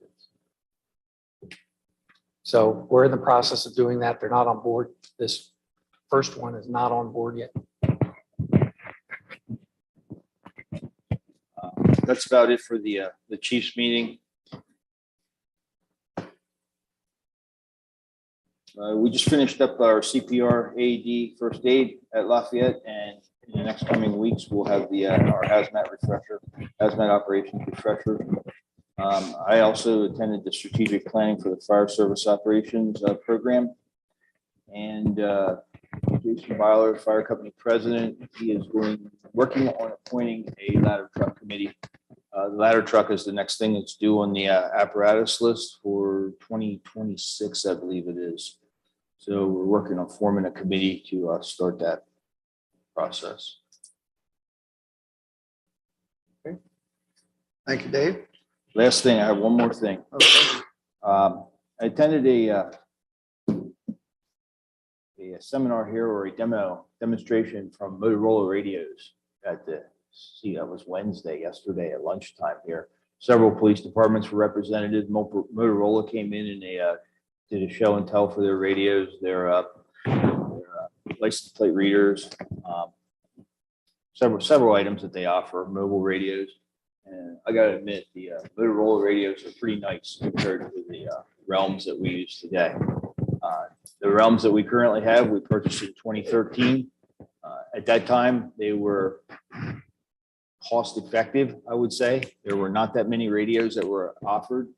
So we're in the process of doing that. They're not on board. This first one is not on board yet. That's about it for the Chiefs meeting. We just finished up our CPR AED first aid at Lafayette, and in the next coming weeks, we'll have our hazmat operations refresher. I also attended the strategic planning for the fire service operations program. And Jason Byler, fire company president, he is working on appointing a ladder truck committee. The ladder truck is the next thing that's due on the apparatus list for 2026, I believe it is. So we're working on forming a committee to start that process. Okay. Thank you, Dave. Last thing, I have one more thing. Okay. I attended a seminar here, or a demonstration from Motorola radios at that was yesterday at lunchtime here. Several police departments were represented. Motorola came in and they did a show and tell for their radios, their license plate readers, several items that they offer, mobile radios. And I gotta admit, the Motorola radios are pretty nice compared to the realms that we use today. The realms that we currently have, we purchased in 2013. At that time, they were cost effective, I would say. There were not that many radios that were offered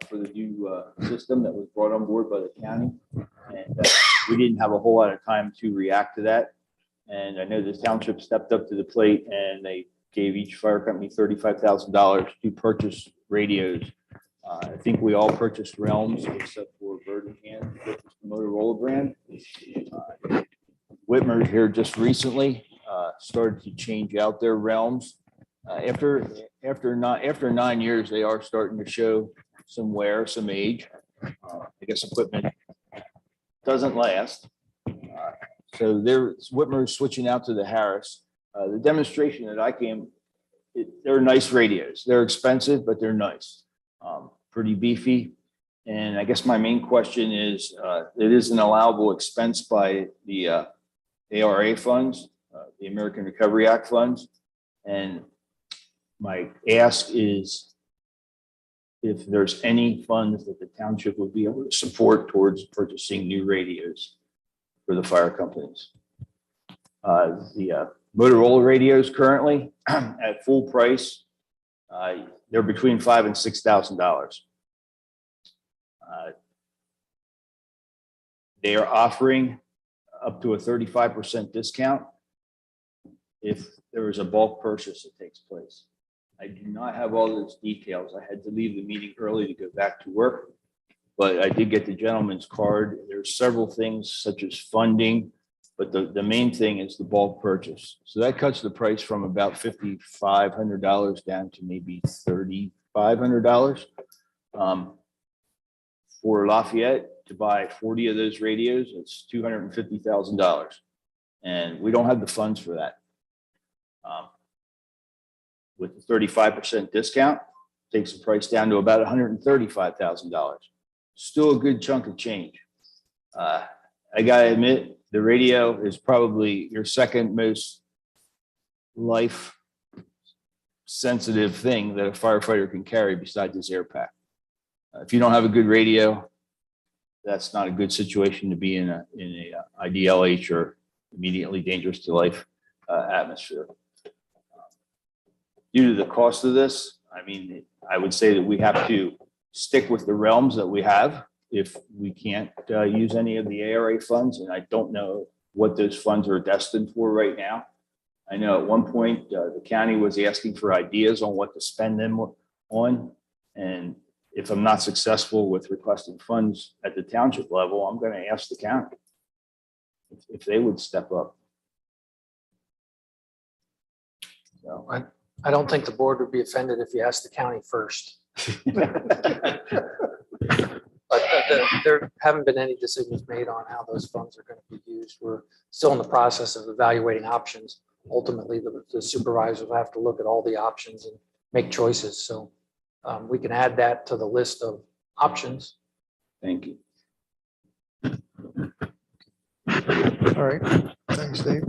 for the new system that was brought on board by the county. And we didn't have a whole lot of time to react to that. And I know the township stepped up to the plate and they gave each fire company $35,000 to purchase radios. I think we all purchased realms except for Bird and Hand, the Motorola brand. Whitmer here just recently started to change out their realms. After 9 years, they are starting to show some wear, some age. I guess equipment doesn't last. So Whitmer is switching out to the Harris. The demonstration that I came, they're nice radios. They're expensive, but they're nice. Pretty beefy. And I guess my main question is, it is an allowable expense by the ARA funds, the American Recovery Act funds. And my ask is if there's any funds that the township would be able to support towards purchasing new radios for the fire companies. The Motorola radios currently at full price, they're between $5,000 and $6,000. They are offering up to a 35% discount if there is a bulk purchase that takes place. I do not have all those details. I had to leave the meeting early to go back to work, but I did get the gentleman's card. There's several things such as funding, but the main thing is the bulk purchase. So that cuts the price from about $5,500 down to maybe $3,500. For Lafayette to buy 40 of those radios, it's $250,000. And we don't have the funds for that. With the 35% discount, takes the price down to about $135,000. Still a good chunk of change. I gotta admit, the radio is probably your second most life sensitive thing that a firefighter can carry besides his air pack. If you don't have a good radio, that's not a good situation to be in a IDLH or immediately dangerous to life atmosphere. Due to the cost of this, I mean, I would say that we have to stick with the realms that we have if we can't use any of the ARA funds, and I don't know what those funds are destined for right now. I know at one point the county was asking for ideas on what to spend them on, and if I'm not successful with requesting funds at the township level, I'm going to ask the county if they would step up. So. I don't think the board would be offended if you asked the county first. But there haven't been any decisions made on how those funds are going to be used. We're still in the process of evaluating options. Ultimately, the supervisors will have to look at all the options and make choices. So we can add that to the list of options. Thank you. All right, thanks, Dave.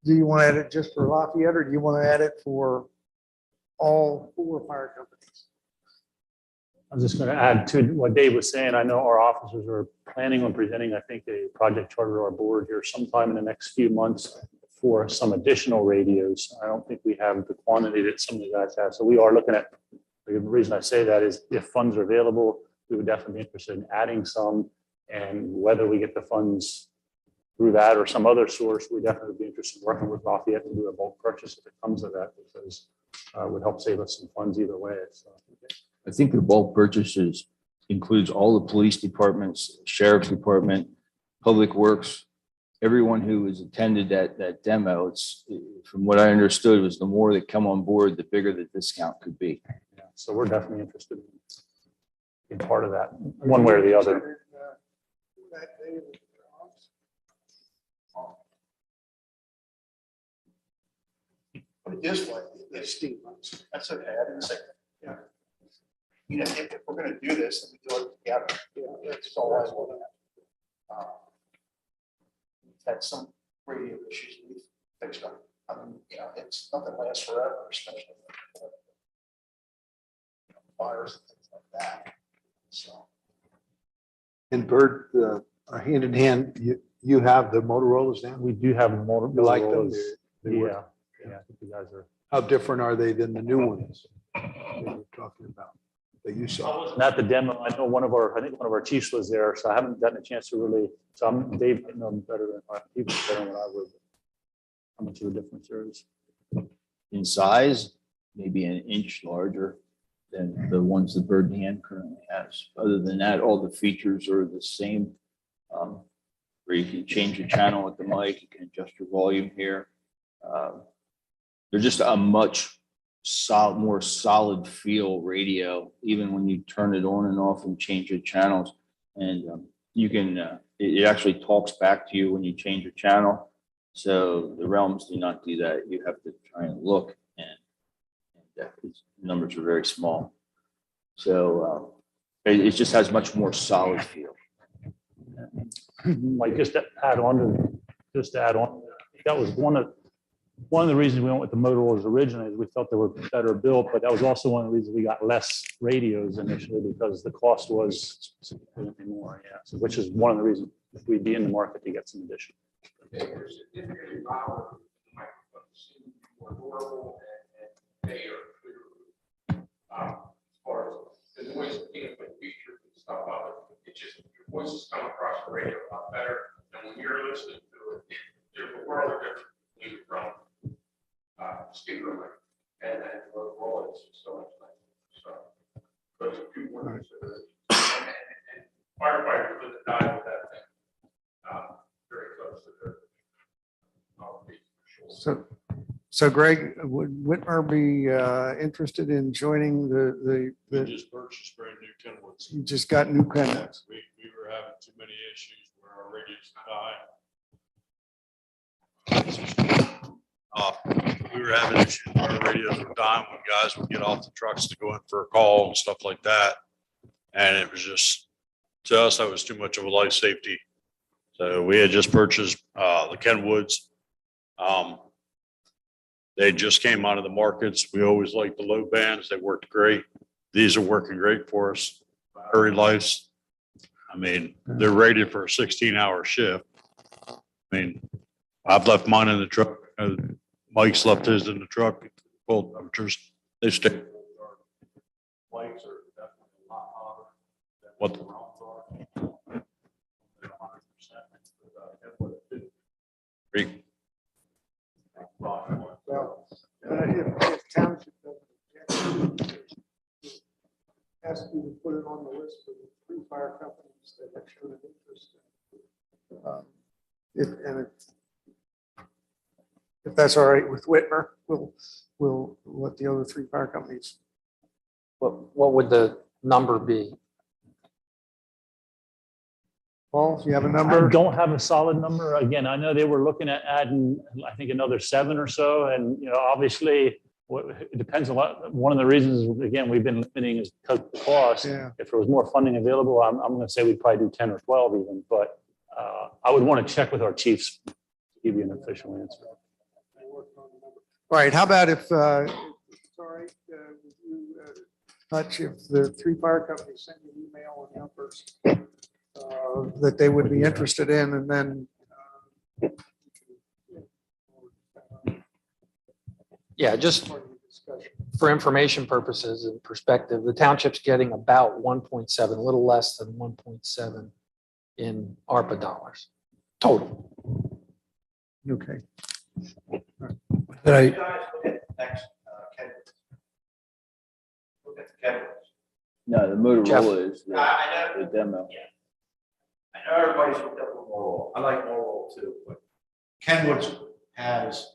Do you want to add it just for Lafayette, or do you want to add it for all 4 fire companies? I'm just going to add to what Dave was saying. I know our officers are planning on presenting, I think, a project charter to our board here sometime in the next few months for some additional radios. I don't think we have the quantity that some of the guys have. So we are looking at, the reason I say that is if funds are available, we would definitely be interested in adding some, and whether we get the funds through that or some other source, we definitely would be interested in working with Lafayette to do a bulk purchase if it comes to that, because it would help save us some funds either way. So. I think the bulk purchases includes all the police departments, sheriff's department, public works, everyone who has attended that demo. It's, from what I understood, was the more that come on board, the bigger the discount could be. Yeah, so we're definitely interested in part of that, one way or the other. Put it this way, that's okay, I didn't say that. Yeah. You know, if we're gonna do this, then we do it together. Yeah, that's all I want to have. We've had some radio issues we've fixed up. I mean, you know, it's nothing lasts forever, especially fires and things like that. So. And Bert, hand in hand, you have the Motorola's now? We do have more. You like them? They work? Yeah, I think you guys are. How different are they than the new ones that you're talking about, that you saw? Not the demo. I know I think one of our chiefs was there, so I haven't gotten a chance to really, so Dave might know better than people better than I would. How much of a difference there is. In size, maybe an inch larger than the ones that Bird in Hand currently has. Other than that, all the features are the same. Where you can change the channel with the mic, you can adjust your volume here. They're just a much more solid feel radio, even when you turn it on and off and change your channels. And you can, it actually talks back to you when you change your channel. So the realms do not do that. You have to try and look, and its numbers are very small. So it just has much more solid feel. Like just to add on that was one of the reasons we went with the Motorola's originally is we felt they were better built, but that was also one of the reasons we got less radios initially because the cost was significantly more, yeah. So which is one of the reasons we'd be in the market to get some addition. The voice features and stuff of it, it just, your voices come across the radio a lot better than when you're listening to it. There's a world of difference from speaker mic and then roll it so much nicer. So those are two words that are, and firefighters live and die with that thing. Very close to their. So Greg, would Whitmer be interested in joining We the, just purchased brand new Kenwoods. you just got new Kenwoods? We were having too many issues where our radios died. We were having issues where our radios were dying when guys would get off the trucks to go in for a call and stuff like that. And it was just, to us, that was too much of a life safety. So we had just purchased the Kenwoods. They just came out of the markets. We always liked the low bands. They worked great. These are working great for us. Battery lives. I mean, they're rated for a 16-hour shift. I mean, I've left mine in the truck. Mike's left his in the truck. Cold temperatures, they stay. Lights are definitely a lot hotter than what the rounds are. They're 100%. Great. Well, if township doesn't ask you to put it on the list of the 3 fire companies that have shown an interest. If that's all right with Whitmer, we'll let the other 3 fire companies. What would the number be? Paul, do you have a I number? don't have a solid number. Again, I know they were looking at adding, I think, another 7 or so. And, obviously, it depends a lot. One of the reasons, again, we've been limiting is because of the cost. Yeah. If there was more funding available, I'm going to say we'd probably do 10 or 12 even. But I would want to check with our chiefs to give you an official answer. All right, how about if, it's all right, would you touch if the 3 fire companies send you an email and numbers that they would be interested in, and then Yeah, just for information purposes and perspective, the township's getting about 1.7, a little less than 1.7 in ARPA dollars total. okay. Did I, Look at the cameras. No, the Motorola is I the know, demo. I know everybody's hooked up with Motorola. I like Motorola too, but Kenwood's has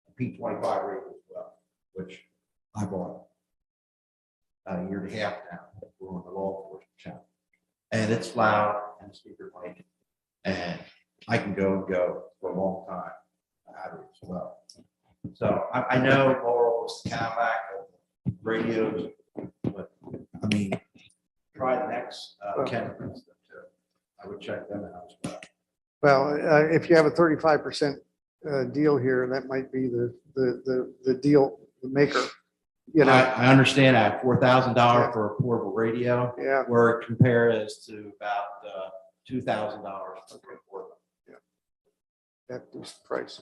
a P25 radio as well, which I bought about a year and a half now. We're on the law enforcement channel. And it's loud and speaker mic. And I can go for a long time. Battery as well. So I know Motorola's Cadillac radios, but I mean, try the next Kenwood's too. I would check them out as well. Well, if you have a 35% deal here, that might be the deal, the maker, I understand that $4,000 for a portable radio, Yeah, where it compares to about $2,000 for a portable. that is the price.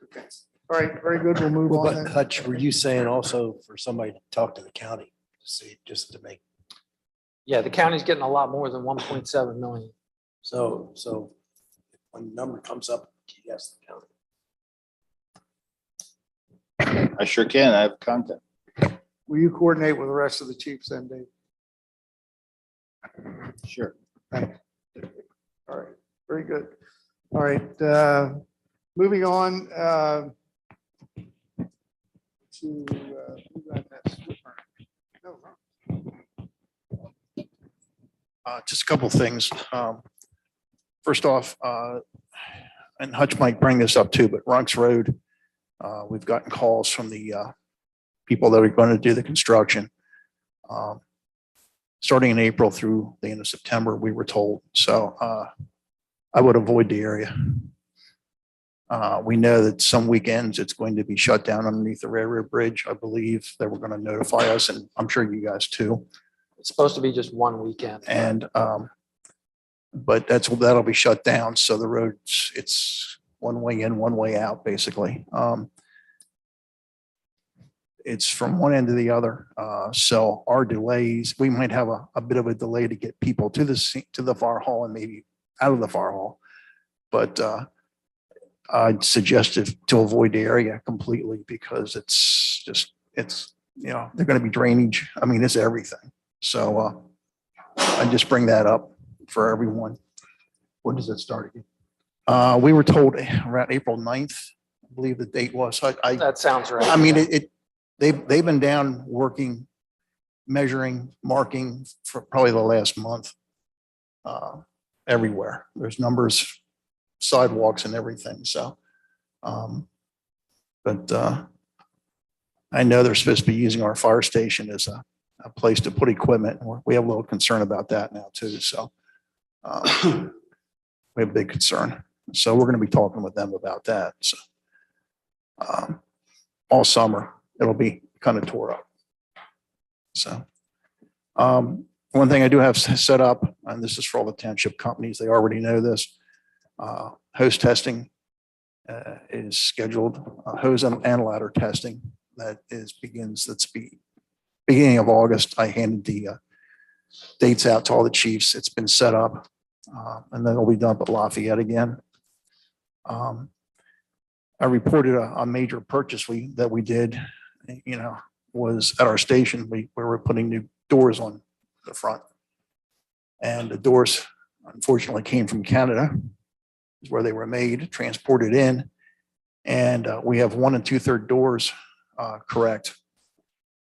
Okay. All right, very good. We'll move well, on but then. Hutch, were you saying also for somebody to talk to the county to see, just to make, Yeah, the county's getting a lot more than 1.7 million. so when the number comes up, you ask the county. I sure can. I have contact. Will you coordinate with the rest of the chiefs then, Dave? Sure. Thanks. All right, very good. All right, moving on to who got that slipper? No, Just a couple of things. First off, and Hutch might bring this up too, but Runks Road, we've gotten calls from the people that are going to do the construction. Starting in April through the end of September, we were told. So I would avoid the area. We know that some weekends it's going to be shut down underneath the railroad bridge. I believe they were going to notify us, and I'm sure you guys too. It's supposed to be just one weekend. And, but that'll be shut down. So the roads, it's one way in, one way out, basically. It's from one end to the other. So our delays, we might have a bit of a delay to get people to the fire hall and maybe out of the fire hall. But I'd suggest to avoid the area completely because it's you know, they're going to be drainage. I mean, it's everything. So I just bring that up for everyone. When does it start again? We were told around April 9th, I believe the date was. That sounds right. I mean, they've been down working, measuring, marking for probably the last month. Everywhere. There's numbers, sidewalks and everything. So, but I know they're supposed to be using our fire station as a place to put equipment. We have a little concern about that now too. So we have a big concern. So we're going to be talking with them about that. So all summer it'll be kind of tore up. So one thing I do have set up, and this is for all the township companies, they already know this. Hose testing is scheduled. Hose and ladder testing that's beginning of August. I handed the dates out to all the chiefs. It's been set up, and then it'll be done at Lafayette again. I reported a major purchase that we did, you know, was at our station. We were putting new doors on the front, and the doors unfortunately came from Canada, is where they were made, transported in, and we have 1 2/3 doors correct.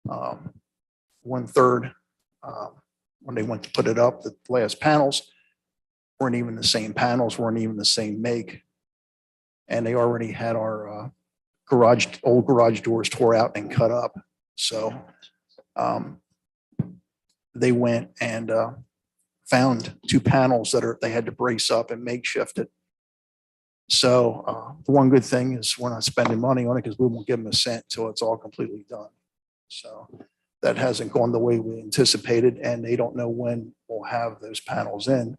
1/3 when they went to put it up, the last panels weren't even the same panels, weren't even the same make. And they already had our old garage doors tore out and cut up. So they went and found 2 panels that they had to brace up and makeshift it. So the one good thing is we're not spending money on it because we won't give them a cent until it's all completely done. So that hasn't gone the way we anticipated, and they don't know when we'll have those panels in.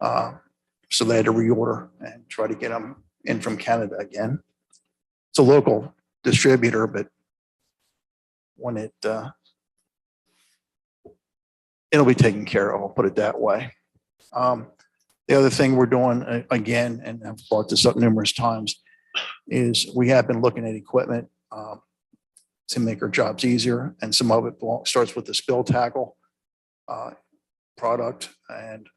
So they had to reorder and try to get them in from Canada again. It's a local distributor, but when it'll be taken care of, I'll put it that way. The other thing we're doing again, and I've brought this up numerous times, is we have been looking at equipment to make our jobs easier. And some of it starts with the spill tackle product. And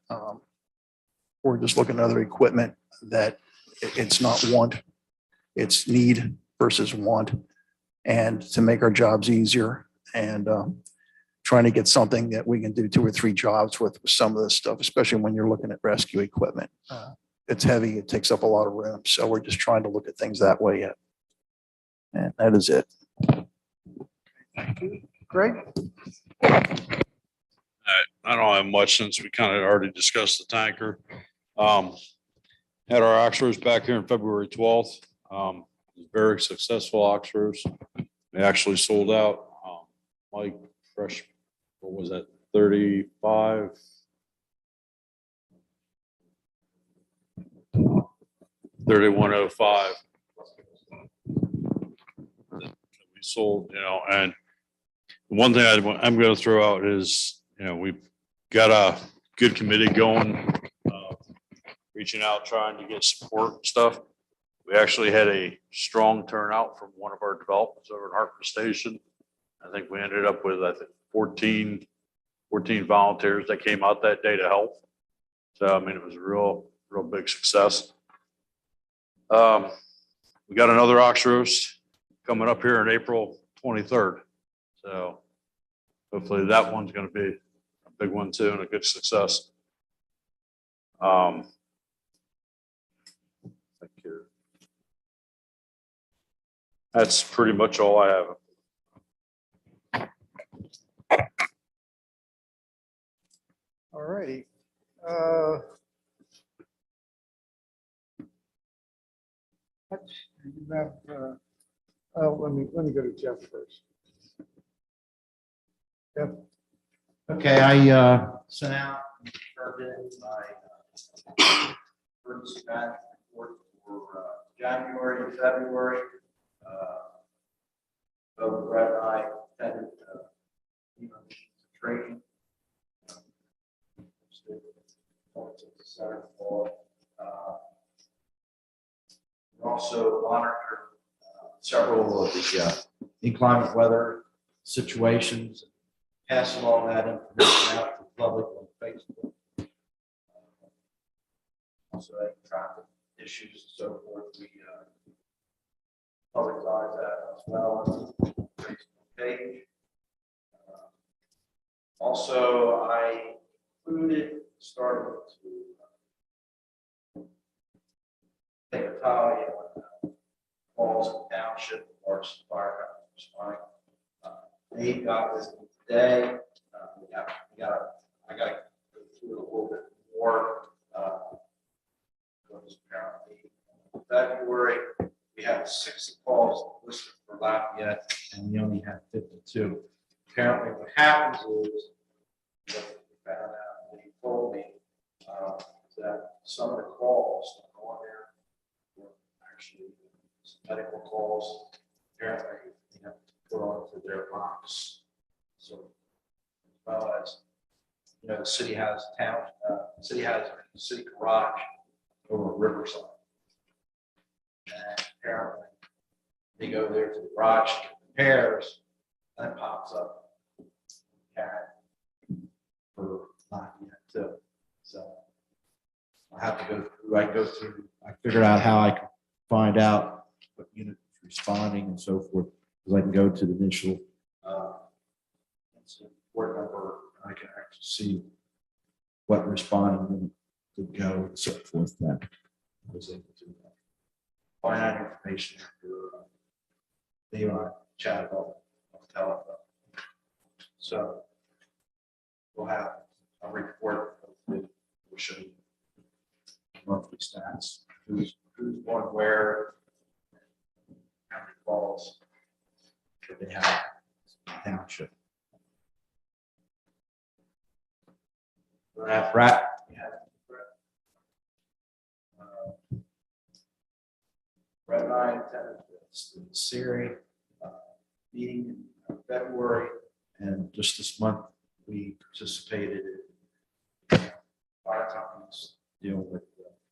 we're just looking at other equipment that it's not want, it's need versus want. And to make our jobs easier and trying to get something that we can do 2 or 3 jobs with some of this stuff, especially when you're looking at rescue equipment. It's heavy, it takes up a lot of room. So we're just trying to look at things that way yet. And that is it. Thank you. Greg? I don't have much since we kind of already discussed the tanker. Had our Oxfors back here on February 12th. Very successful Oxfors. They actually sold out. Mike Fresh, what was that? 35. 3105. We sold, you know, and one thing I'm going to throw out is, you know, we've got a good committee going, reaching out, trying to get support and stuff. We actually had a strong turnout from one of our developments over in Hartford Station. I think we ended up with, 14 volunteers that came out that day to help. So, I mean, it was a real big success. We got another Oxros coming up here on April 23rd. So hopefully that one's going to be a big one too and a good success. Thank you. That's pretty much all I have. All righty. You have, let me go to Jeff first. Jeff? Okay, I sent out and turned in my emergency management report for January and February. Both Brett and I attended training. We also monitored several of the inclement weather situations, pass along that information out to the public on Facebook. Also, any traffic issues and so forth, we publicize that as well on the Facebook page. Also, I included, started to take a tally on calls in the township, large fire responding. Dave got this today. I got to go through it a little bit more. Because apparently in February, we had 60 calls listed for Lafayette, and we only had 52. Apparently, what happens is, what we found out, and he told me that some of the calls that go on there were actually medical calls. Apparently, they have to put onto their box. So, as well as, the city has a city garage over Riverside. And apparently, they go there to the garage to get repairs, and it pops up CAD for Lafayette too. So I have to go through, I figured out how I can find out what unit is responding and so forth, because I can go to the initial incident report number, and I can actually see what responding to go and so forth. Then I was able to find that information after they chat about on the telephone. So we'll have a report. Hopefully we'll show you monthly stats, who's going where, how many calls that they have in the township. We'll have Brett. Brett and I attended the Siri meeting in February, and just this month we participated in fire companies dealing with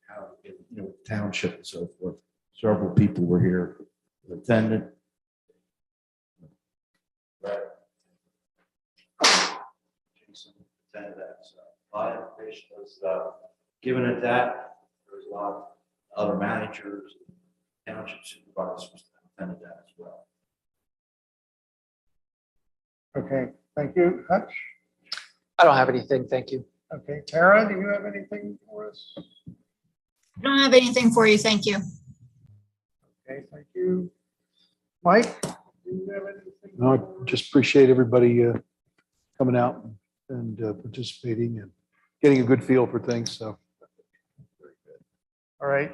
how to get, township and so forth. Several people were here attended. Brett, Jason attended that. So a lot of information was given at that. There was a lot of other managers, township supervisors that attended that as well. Okay, thank you. Hutch? I don't have anything, thank you. Okay, Tara, do you have anything for us? I don't have anything for you. Thank you. Okay, thank you. Mike, do you have anything? No, I just appreciate everybody coming out and participating and getting a good feel for things. So. All right.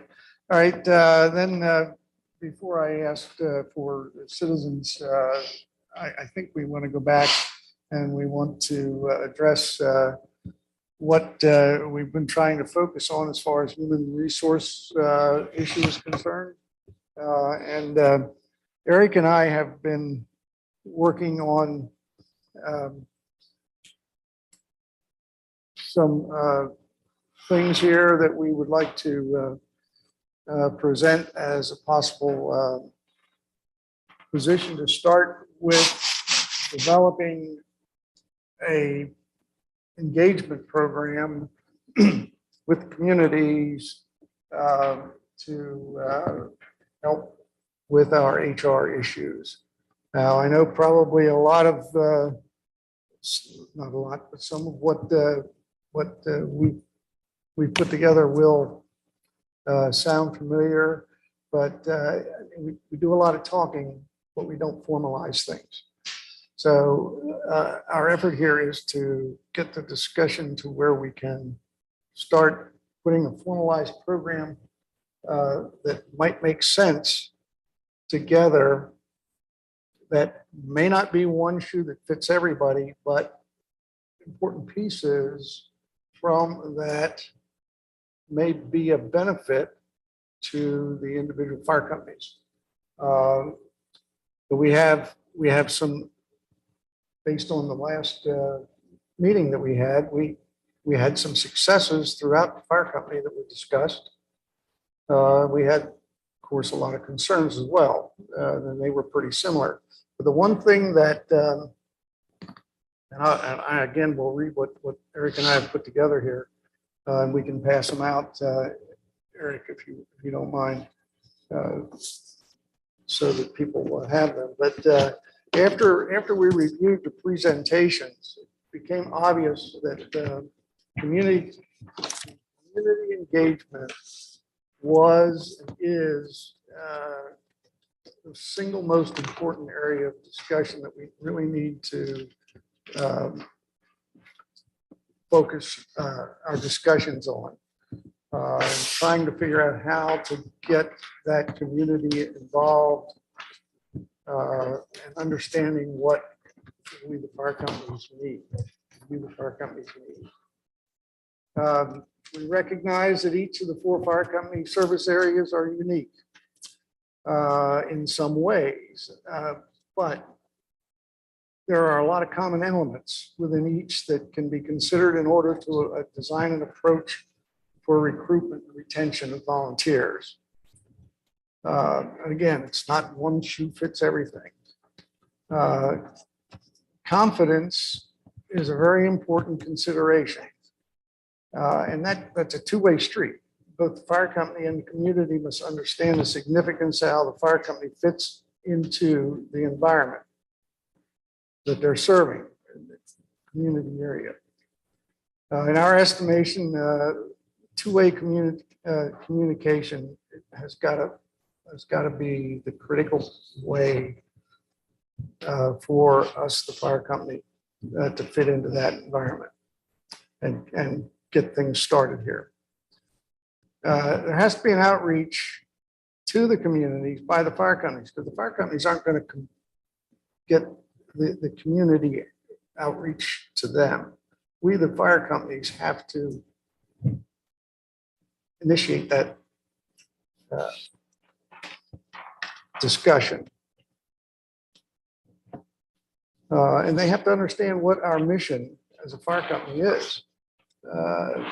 Then before I asked for citizens, I think we want to go back and we want to address what we've been trying to focus on as far as human resource issues concerned. Eric and I have been working on some things here that we would like to present as a possible position to start with developing a engagement program with communities to help with our HR issues. Now, I know probably a lot of, not a lot, but some of what we put together will sound familiar, but we do a lot of talking, but we don't formalize things. So our effort here is to get the discussion to where we can start putting a formalized program that might make sense together that may not be one shoe that fits everybody, but important pieces from that may be a benefit to the individual fire companies. But we have some, based on the last meeting that we had some successes throughout the fire company that we discussed. We had, of course, a lot of concerns as well, and they were pretty similar. But the one thing that, and I again will read what Eric and I have put together here, and we can pass them out, Eric, if you don't mind, so that people will have them. But after we reviewed the presentations, it became obvious that community engagement was and is the single most important area of discussion that we really need to focus our discussions on. Trying to figure out how to get that community involved and understanding what we, the fire companies, need. We recognize that each of the 4 fire company service areas are unique in some ways, but there are a lot of common elements within each that can be considered in order to design an approach for recruitment and retention of volunteers. And again, it's not one shoe fits everything. Confidence is a very important consideration. And that's a two-way street. Both the fire company and the community must understand the significance of how the fire company fits into the environment that they're serving in the community area. In our estimation, two-way communication has got to be the critical way for us, the fire company, to fit into that environment and get things started here. There has to be an outreach to the communities by the fire companies, because the fire companies aren't going to get the community outreach to them. We, the fire companies, have to initiate that discussion. And they have to understand what our mission as a fire company is.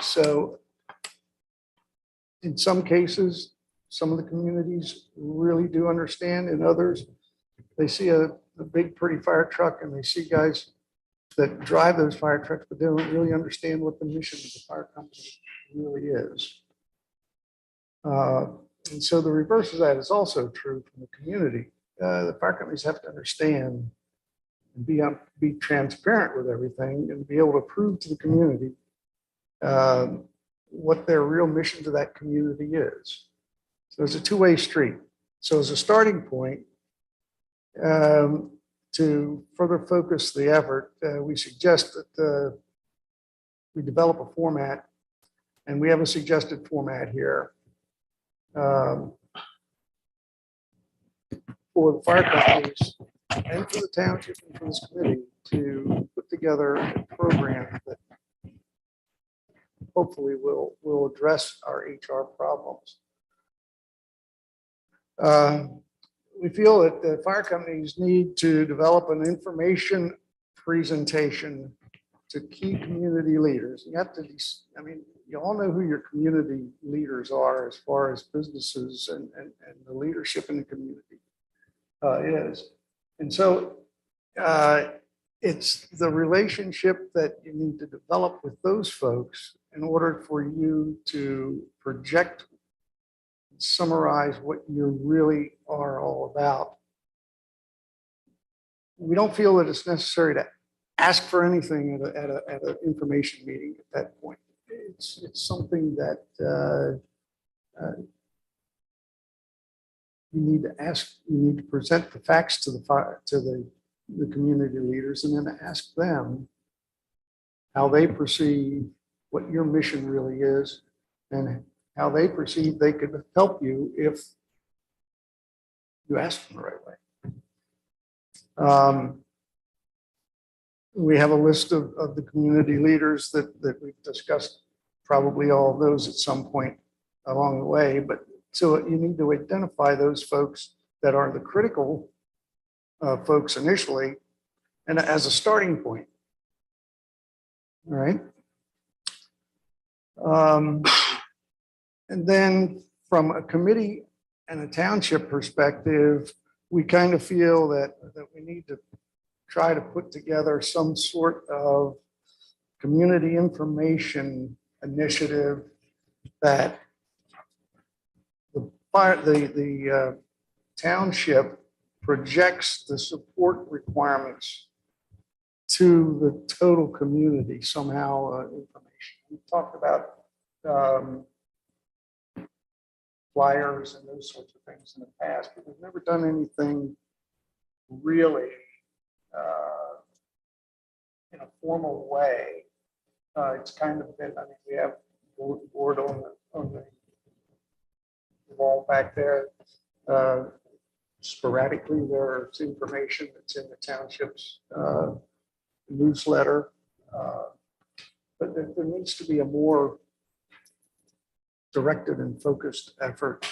So in some cases, some of the communities really do understand. In others, they see a big, pretty fire truck and they see guys that drive those fire trucks, but they don't really understand what the mission of the fire company really is. And so the reverse of that is also true from the community. The fire companies have to understand and be transparent with everything and be able to prove to the community what their real mission to that community is. So it's a two-way street. So as a starting point, to further focus the effort, we suggest that we develop a format, and we have a suggested format here for the fire companies and for the township and for this committee to put together a program that hopefully will address our HR problems. We feel that the fire companies need to develop an information presentation to key community leaders. You have to, I mean, you all know who your community leaders are as far as businesses and the leadership in the community is. And so it's the relationship that you need to develop with those folks in order for you to project, summarize what you really are all about. We don't feel that it's necessary to ask for anything at an information meeting at that point. It's something that you need to ask. You need to present the facts to the community leaders, and then ask them how they perceive what your mission really is, and how they perceive they could help you if you ask them the right way. We have a list of the community leaders that we've discussed, probably all of those at some point along the way, but so you need to identify those folks that are the critical folks initially and as a starting point. All right. And then from a committee and a township perspective, we kind of feel that we need to try to put together some sort of community information initiative that the township projects the support requirements to the total community somehow. Information. We talked about flyers and those sorts of things in the past, but we've never done anything really in a formal way. It's kind of been, I mean, we have board on the wall back there. Sporadically, there's information that's in the township's newsletter. But there needs to be a more directed and focused effort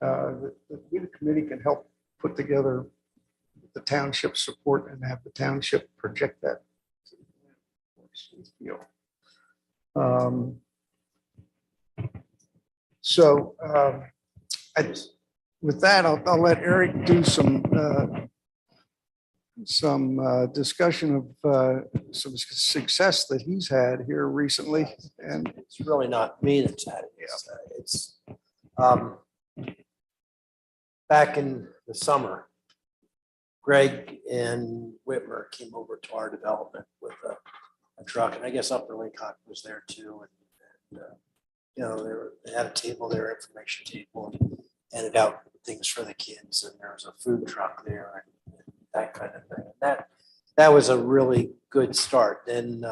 that we, the committee, can help put together the township support and have the township project that. With that, I'll let Eric do some discussion of some success that he's had here recently. And It's really not me that's had it. It's back in the summer, Greg and Whitmer came over to our development with a truck, and I guess Upper Laycock was there too. And you know, they had a table there, information table, and handed out things for the kids, and there was a food truck there and that kind of thing. And that was a really good start. Then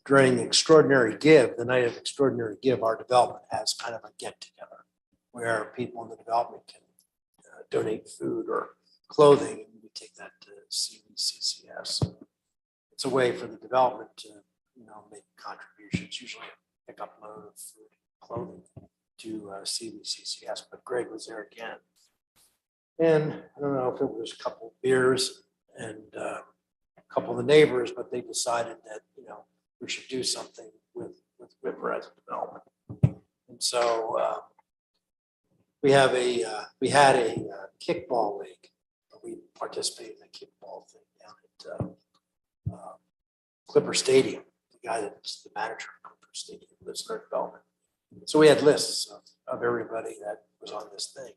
during Extraordinary Give, the night of Extraordinary Give, our development has kind of a get together where people in the development can donate food or clothing, and we take that to CVCCS. It's a way for the development to, you know, make contributions, usually a pickup load of food, clothing to CVCCS, but Greg was there again. And I don't know if it was a couple of beers and a couple of the neighbors, but they decided that, you know, we should do something with Whitmer as a development. And so we had a kickball league. We participated in the kickball thing down at Clipper Stadium. The guy that's the manager of Clipper Stadium lives in our development. So we had lists of everybody that was on this thing.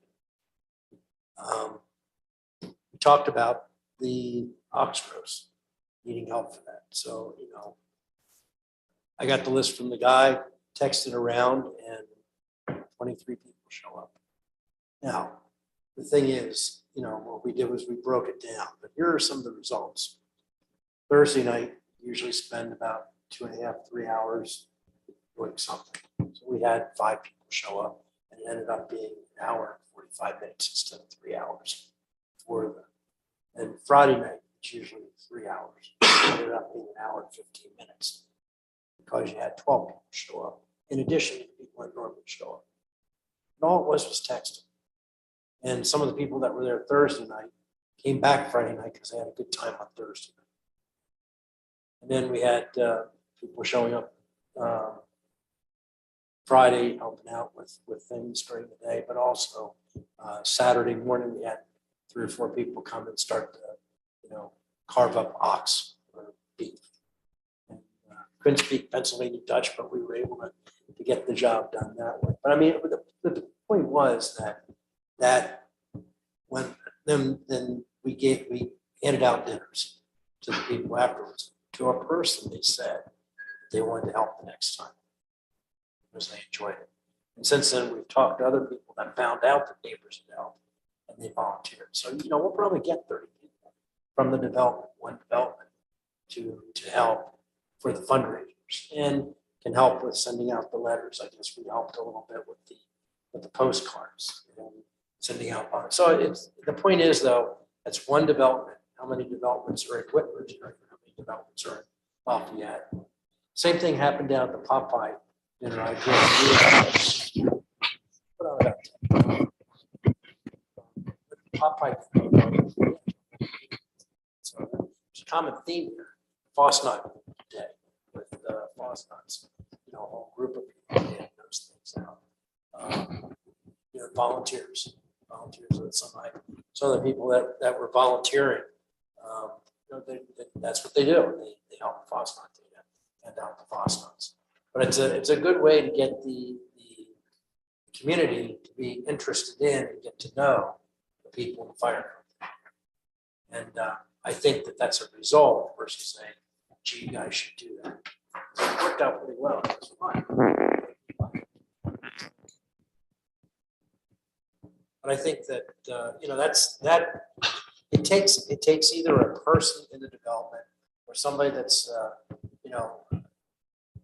We talked about the Oxbros needing help for that. So, you know, I got the list from the guy, texted around, and 23 people show up. Now, the thing is, you know, what we did was we broke it down, but here are some of the results. Thursday night, usually spend about 2.5, 3 hours doing something. So we had 5 people show up, and it ended up being an hour and 45 minutes instead of 3 hours for them. And Friday night, it's usually 3 hours. It ended up being an hour and 15 minutes because you had 12 people show up, in addition to the people that normally show up. And all it was texting. And some of the people that were there Thursday night came back Friday night because they had a good time on Thursday night. And then we had people showing up Friday, helping out with things during the day, but also Saturday morning, we had 3 or 4 people come and start to, you know, carve up ox or beef. And, couldn't speak Pennsylvania Dutch, but we were able to get the job done that way. But I mean, the point was that when then we handed out dinners to the people afterwards. To a person, they said they wanted to help the next time because they enjoyed it. And since then, we've talked to other people that found out that neighbors had helped and they volunteered. So, you know, we'll probably get 30 people from the development, one development to help for the fundraisers. And can help with sending out the letters. I guess we helped a little bit with the postcards and sending out. So it's, the point is though, that's one development. How many developments are in Whitbridge? How many developments are in Lafayette? Same thing happened down at the Popeye dinner. I did. What on that? Popeye. So there's a common theme here. Fosnut Day with Fosnuts. You know, a whole group of people getting those things out. You know, volunteers. Some of the people that were volunteering. You know, that's what they do. They help Fosnut Day and out the Fosnuts. But it's a good way to get the community to be interested in and get to know the people in the fire company. And I think that's a result versus saying, gee, you guys should do that. So it worked out pretty well. It was fun. But I think that, you know, it takes either a person in the development or somebody that's, you know,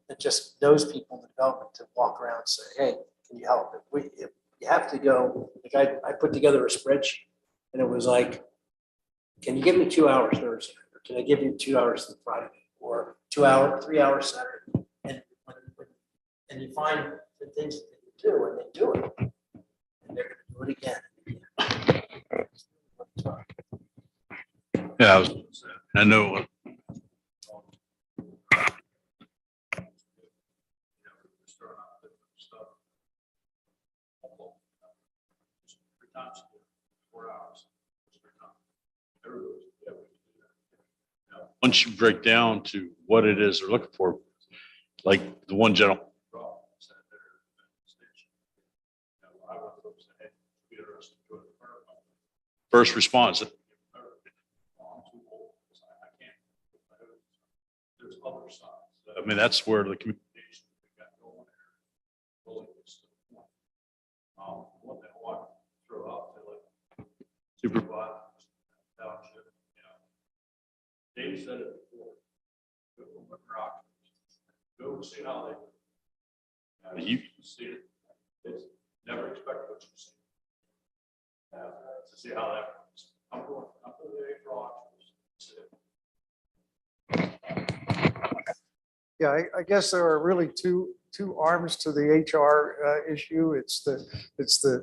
that just knows people in the development to walk around and say, hey, can you help? If you have to go, like I put together a spreadsheet and it was like, can you give me 2 hours Thursday? Or can I give you 2 hours on Friday? Or 3 hours Saturday? And you find the things that they do and they do it. And they're going to do it again. Yeah, I know. Once you break down to what it is they're looking for, like the one gentleman. First response. There's other sides. I mean, that's where the communication got going there. What they want to throw out to like supervise township. Dave said it before. Go see how they. You can see it. It's never expect what you see. To see how that works. I'm going for the Yeah, I guess there are really two arms to the HR issue. It's the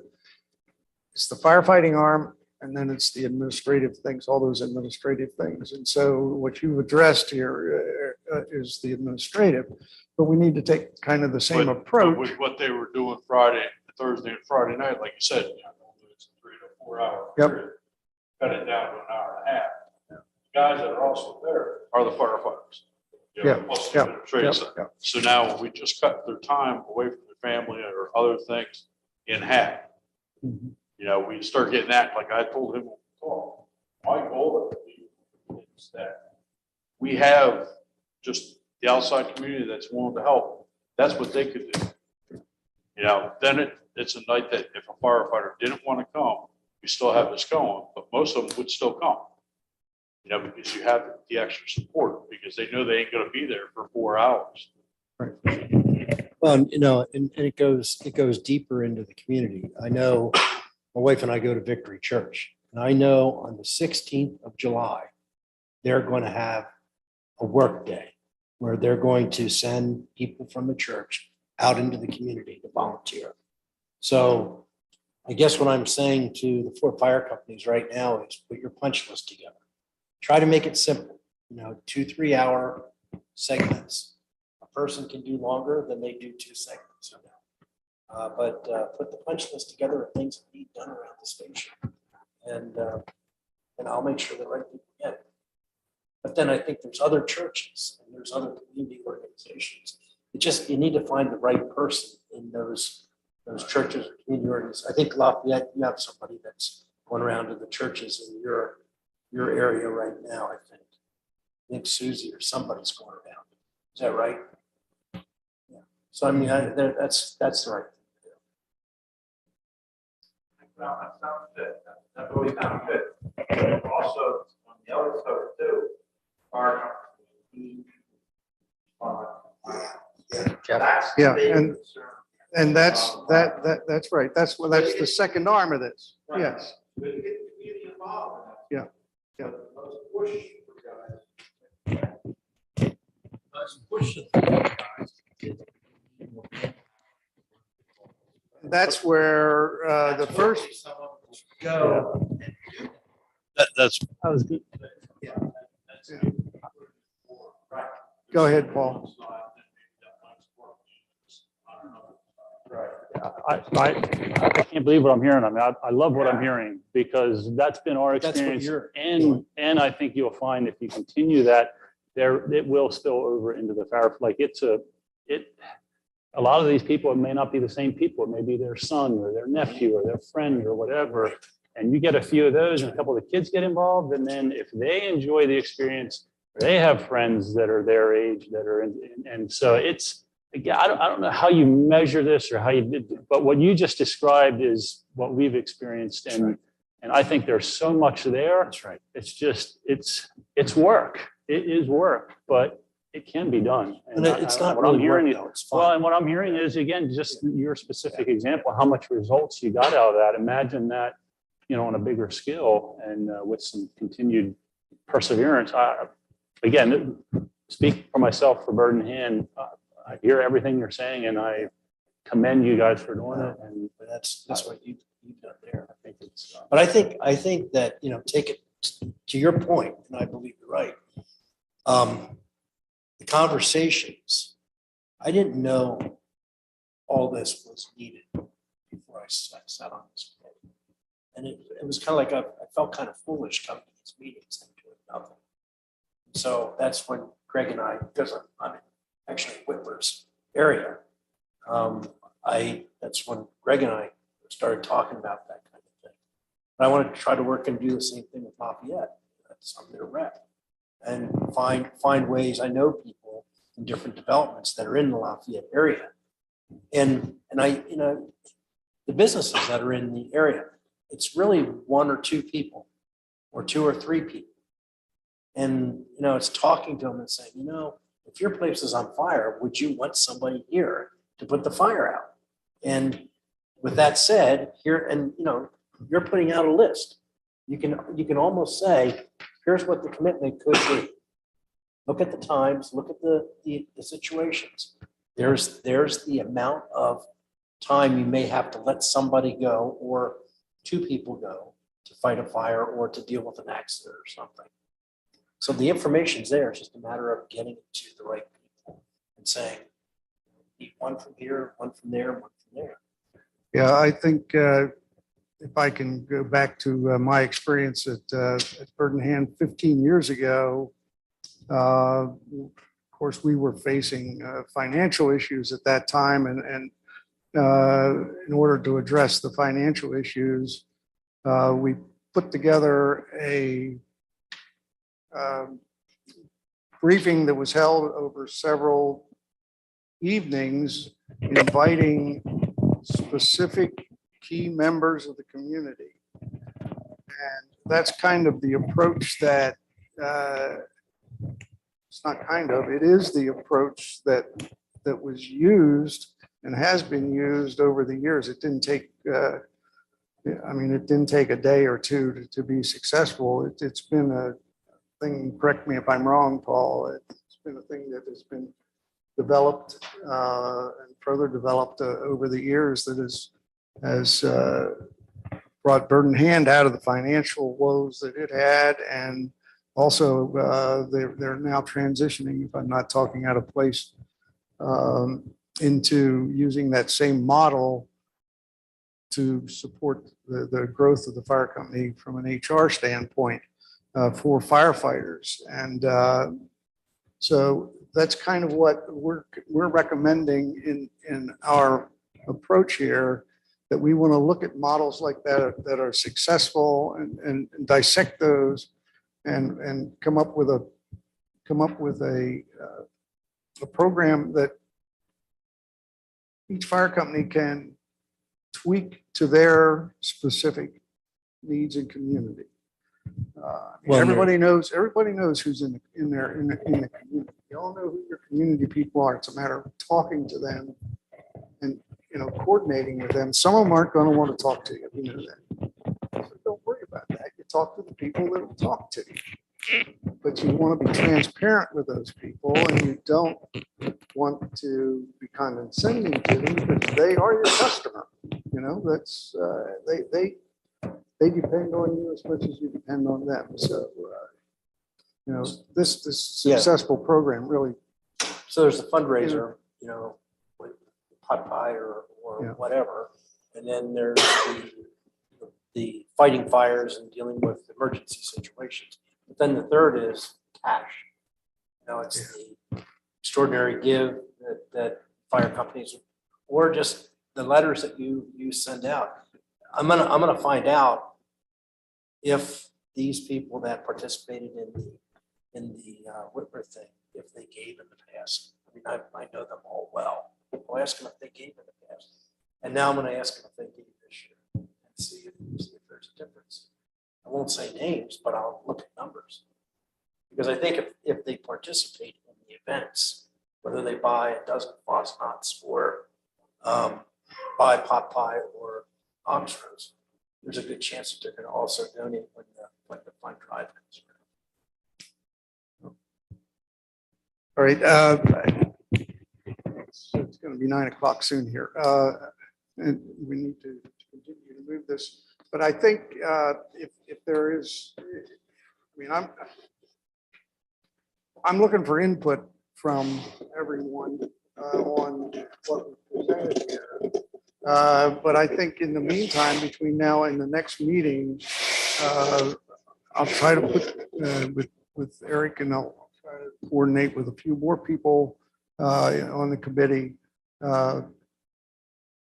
firefighting arm, and then it's the administrative things, all those administrative things. And so what you've addressed here is the administrative, but we need to take kind of the same approach. With what they were doing Thursday and Friday night, like you said, it's a 3 to 4 hour period. Cut it down to an hour and a half. The guys that are also there are the firefighters. Plus the administrative side. So now when we just cut their time away from their family or other things in half, you know, we start getting that, like I told him, my goal is that we have just the outside community that's willing to help. That's what they could do. You know, then it's a night that if a firefighter didn't want to come, we still have this going, but most of them would still come. You know, because you have the extra support because they know they ain't going to be there for 4 hours. Right. Well, you know, and it goes deeper into the community. I know my wife and I go to Victory Church, and I know on the 16th of July, they're going to have a work day where they're going to send people from the church out into the community to volunteer. So I guess what I'm saying to the 4 fire companies right now is put your punch list together. Try to make it simple, you know, 2-3 hour segments. A person can do longer than they do 2 segments. But put the punch list together of things that need done around the station. And I'll make sure the right people get it. But then I think there's other churches and there's other community organizations. You need to find the right person in those churches or community organizations. I think Lafayette, you have somebody that's going around to the churches in your area right now, I think Susie or somebody's going around. Is that right? Yeah. So I mean, that's the right thing to do. Well, that sounds good. That really sounds good. Also, on the other side too, our Jeff. That's the Yeah, big and- concern. And that's right. That's the second arm of this. Right. Yes. We can get the community involved in that. Yeah, yeah. But let's push for guys. Let's push it for guys. That's where the That's first, where someone will go and do That's, I was good. that. Yeah. That's- Yeah. Right. Go ahead, Paul. I can't believe what I'm hearing. I mean, I love what I'm hearing because that's been our That's what experience. you're And I think you'll find if you continue that, it will spill over into the fire. Like a lot of these people, it may not be the same people. It may be their son or their nephew or their friend or whatever. And you get a few of those and a couple of the kids get involved. And then if they enjoy the experience, they have friends that are their age that are in, and so it's, again, I don't know how you measure this or how you did, but what you just described is what we've experienced. And I think there's so much there. That's right. It's just, it's work. It is work, but it can be done. And it's not what I'm really work hearing, though. It's well, fun. and what I'm hearing is, again, just your specific example, how much results you got out of that. Imagine that, on a bigger scale and with some continued perseverance. Again, speak for myself, for Bird in Hand, I hear everything you're saying and I commend you guys for doing it. And But that's what you've done there. I think it's, But I think that, take it to your point, and I believe you're right. The conversations, I didn't know all this was needed before I sat on this committee. And it was kind of like, I felt kind of foolish coming to these meetings and doing nothing. So that's when Greg and I, because I'm actually in Whitmer's area, that's when Greg and I started talking about that kind of thing. But I wanted to try to work and do the same thing with Lafayette. That's I'm their rep, and find ways. I know people in different developments that are in the Lafayette area, and I the businesses that are in the area. It's really one or two people, or two or three people, and it's talking to them and saying, if your place is on fire, would you want somebody here to put the fire out? And with that said, you're putting out a list. You can almost say, here's what the commitment could be. Look at the times, look at the situations. There's the amount of time you may have to let somebody go or two people go to fight a fire or to deal with an accident or something. So the information's there. It's just a matter of getting it to the right people and saying, need one from here, one from there, one from there. yeah, I think if I can go back to my experience at Bird in Hand 15 years ago, of course, we were facing financial issues at that time. And in order to address the financial issues, we put together a briefing that was held over several evenings, inviting specific key members of the community. And that's kind of the approach that, it's not kind of, it is the approach that was used and has been used over the years. It didn't take, it didn't take a day or two to be successful. It's been a thing, correct me if I'm wrong, Paul, it's been a thing that has been developed and further developed over the years that has brought Bird in Hand out of the financial woes that it had. And also they're now transitioning, if I'm not talking out of place, into using that same model to support the growth of the fire company from an HR standpoint for firefighters. And so that's kind of what we're recommending in our approach here, that we want to look at models like that are successful and dissect those and come up with a program that each fire company can tweak to their specific needs and community. Well, everybody knows who's in the community. all know who your community people are. It's a matter of talking to them and, coordinating with them. Some of them aren't going to want to talk to you. You know that. So don't worry about that. You talk to the people that will talk to you. But you want to be transparent with those people, and you don't want to be condescending to them because they are your customer. That's they depend on you as much as you depend on them. So, this Yeah. successful program really, So there's a fundraiser, with pot pie or Yeah. whatever. And then there's the fighting fires and dealing with emergency situations. But then the third is cash. It's the extraordinary give that fire companies, or just the letters that you send out. I'm gonna find out if these people that participated in the Whitmer thing, if they gave in the past. I mean, I know them all well. I'll ask them if they gave in the past. And now I'm gonna ask them if they gave this year and see if there's a difference. I won't say names, but I'll look at numbers. Because I think if they participate in the events, whether they buy a dozen Fosnots or buy pot pie or Oxford's, there's a good chance that they're going to also donate when the fund drive comes around. all right. It's going to be 9:00 soon here. And we need to continue to move this. But I think if there is, I'm looking for input from everyone on what we presented here. But I think in the meantime, between now and the next meeting, I'll try to put with Eric, and I'll try to coordinate with a few more people on the committee.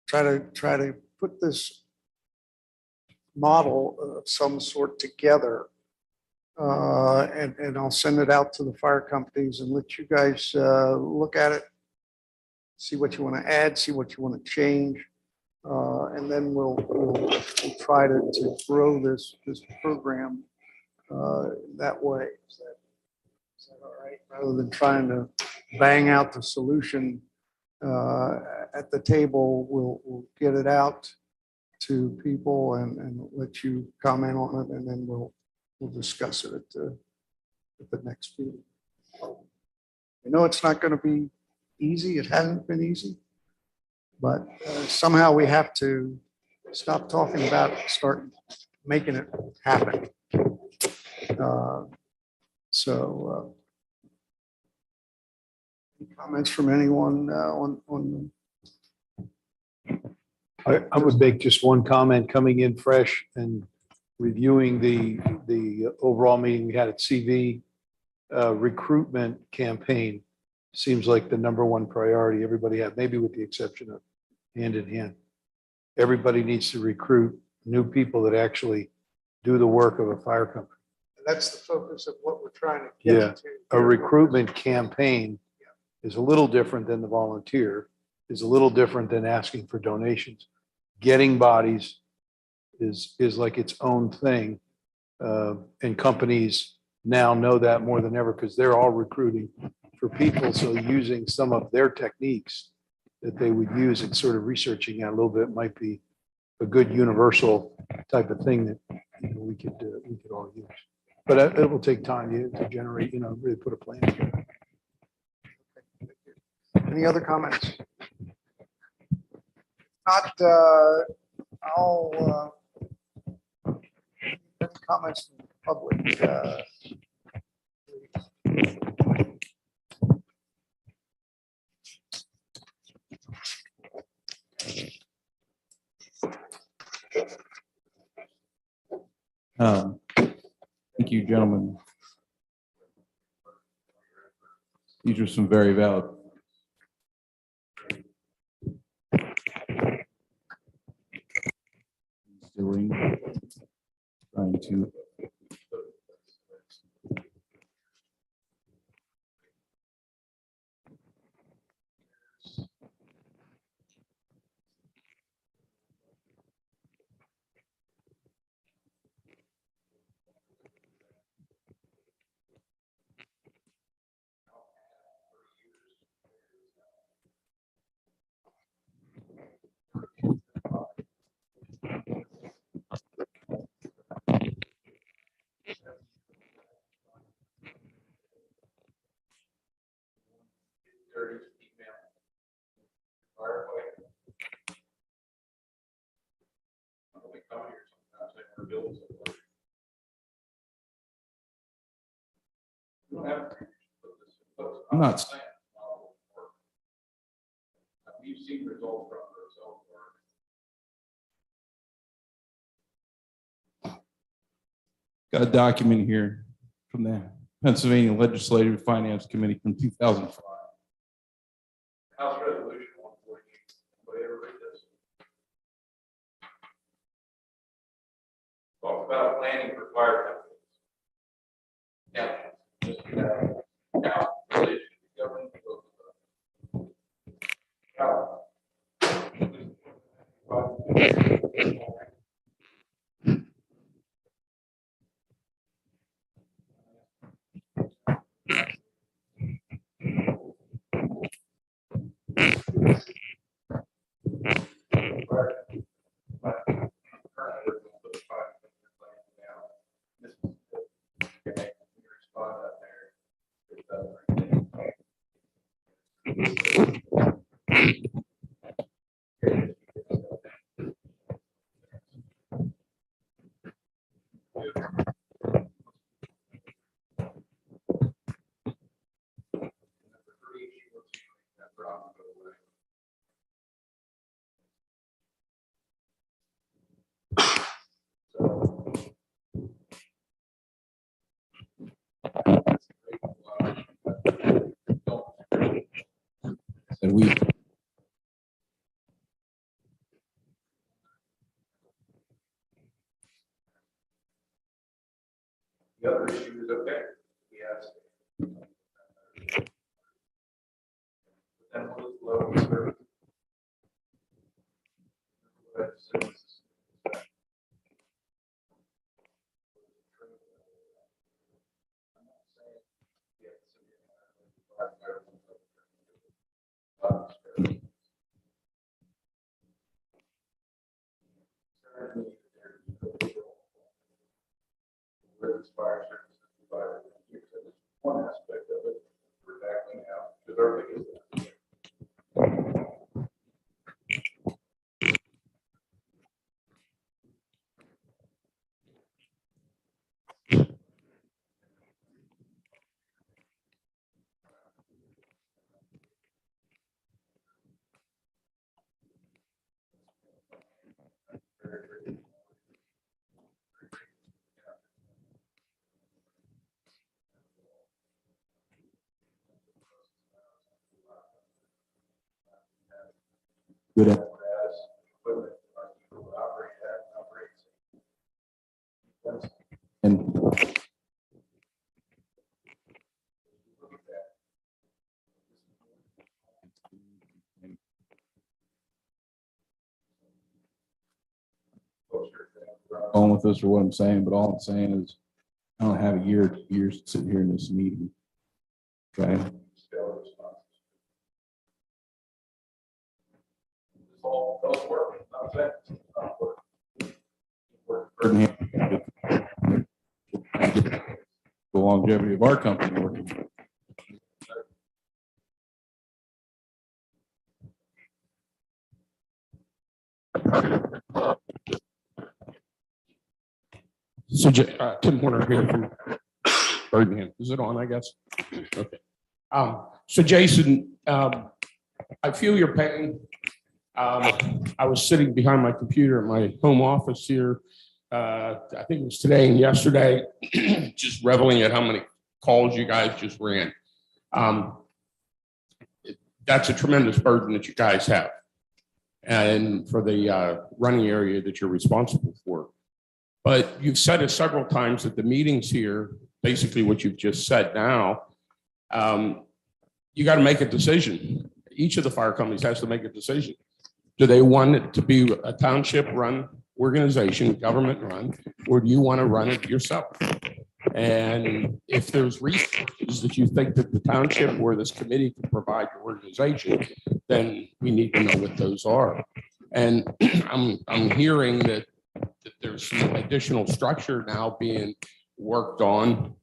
Try to put this model of some sort together. And I'll send it out to the fire companies and let you guys look at it, see what you want to add, see what you want to change. And then we'll try to grow this program that way. Is that all right? Rather than trying to bang out the solution at the table, we'll get it out to people and let you comment on it, and then we'll discuss it at the next meeting. I know it's not going to be easy. It hasn't been easy, but somehow we have to stop talking about it, start making it happen. Any comments from anyone on? I would make just one comment coming in fresh and reviewing the overall meeting we had at CV. Recruitment campaign seems like the number one priority everybody had, maybe with the exception of Hand in Hand. Everybody needs to recruit new people that actually do the work of a fire company. That's the focus of what we're trying to Yeah. get to. A recruitment campaign is a little different than the volunteer, is a little different than asking for donations. Getting bodies is like its own thing. And companies now know that more than ever because they're all recruiting for people. So using some of their techniques that they would use and sort of researching that a little bit might be a good universal type of thing that we could all use. But it will take time to generate, really put a plan together. Any other comments? Not, I'll get comments from the public. Thank you, gentlemen. These are some very valid. Trying to. dirty email. Firefighter. We come here sometimes, like we're building something. We don't have to put this in place. I'm not saying it's not all work. We've seen results from those work. got a document here from the Pennsylvania Legislative Finance Committee from 2005. House Resolution 148. Whatever it is. Talk about planning for fire companies. Now, really, government. And we The other issue is okay. We have. But then what is low service? Fire services provided. One aspect of it we're tackling now because our biggest. good at. And going with this or what I'm saying, but all I'm saying is I don't have a years sitting here in this meeting. Okay. The longevity of our company working. So Tim Horner here from Birmingham. Is it on, I guess? Okay. So Jason, I feel your pain. I was sitting behind my computer at my home office here. I think it was today and yesterday, just reveling at how many calls you guys just ran. That's a tremendous burden that you guys have, and for the running area that you're responsible for. But you've said it several times at the meetings here, basically what you've just said now, you got to make a decision. Each of the fire companies has to make a decision. Do they want it to be a township run organization, government run, or do you want to run it yourself? And if there's resources that you think that the township or this committee can provide your organization, then we need to know what those are. And I'm hearing that there's some additional structure now being worked on,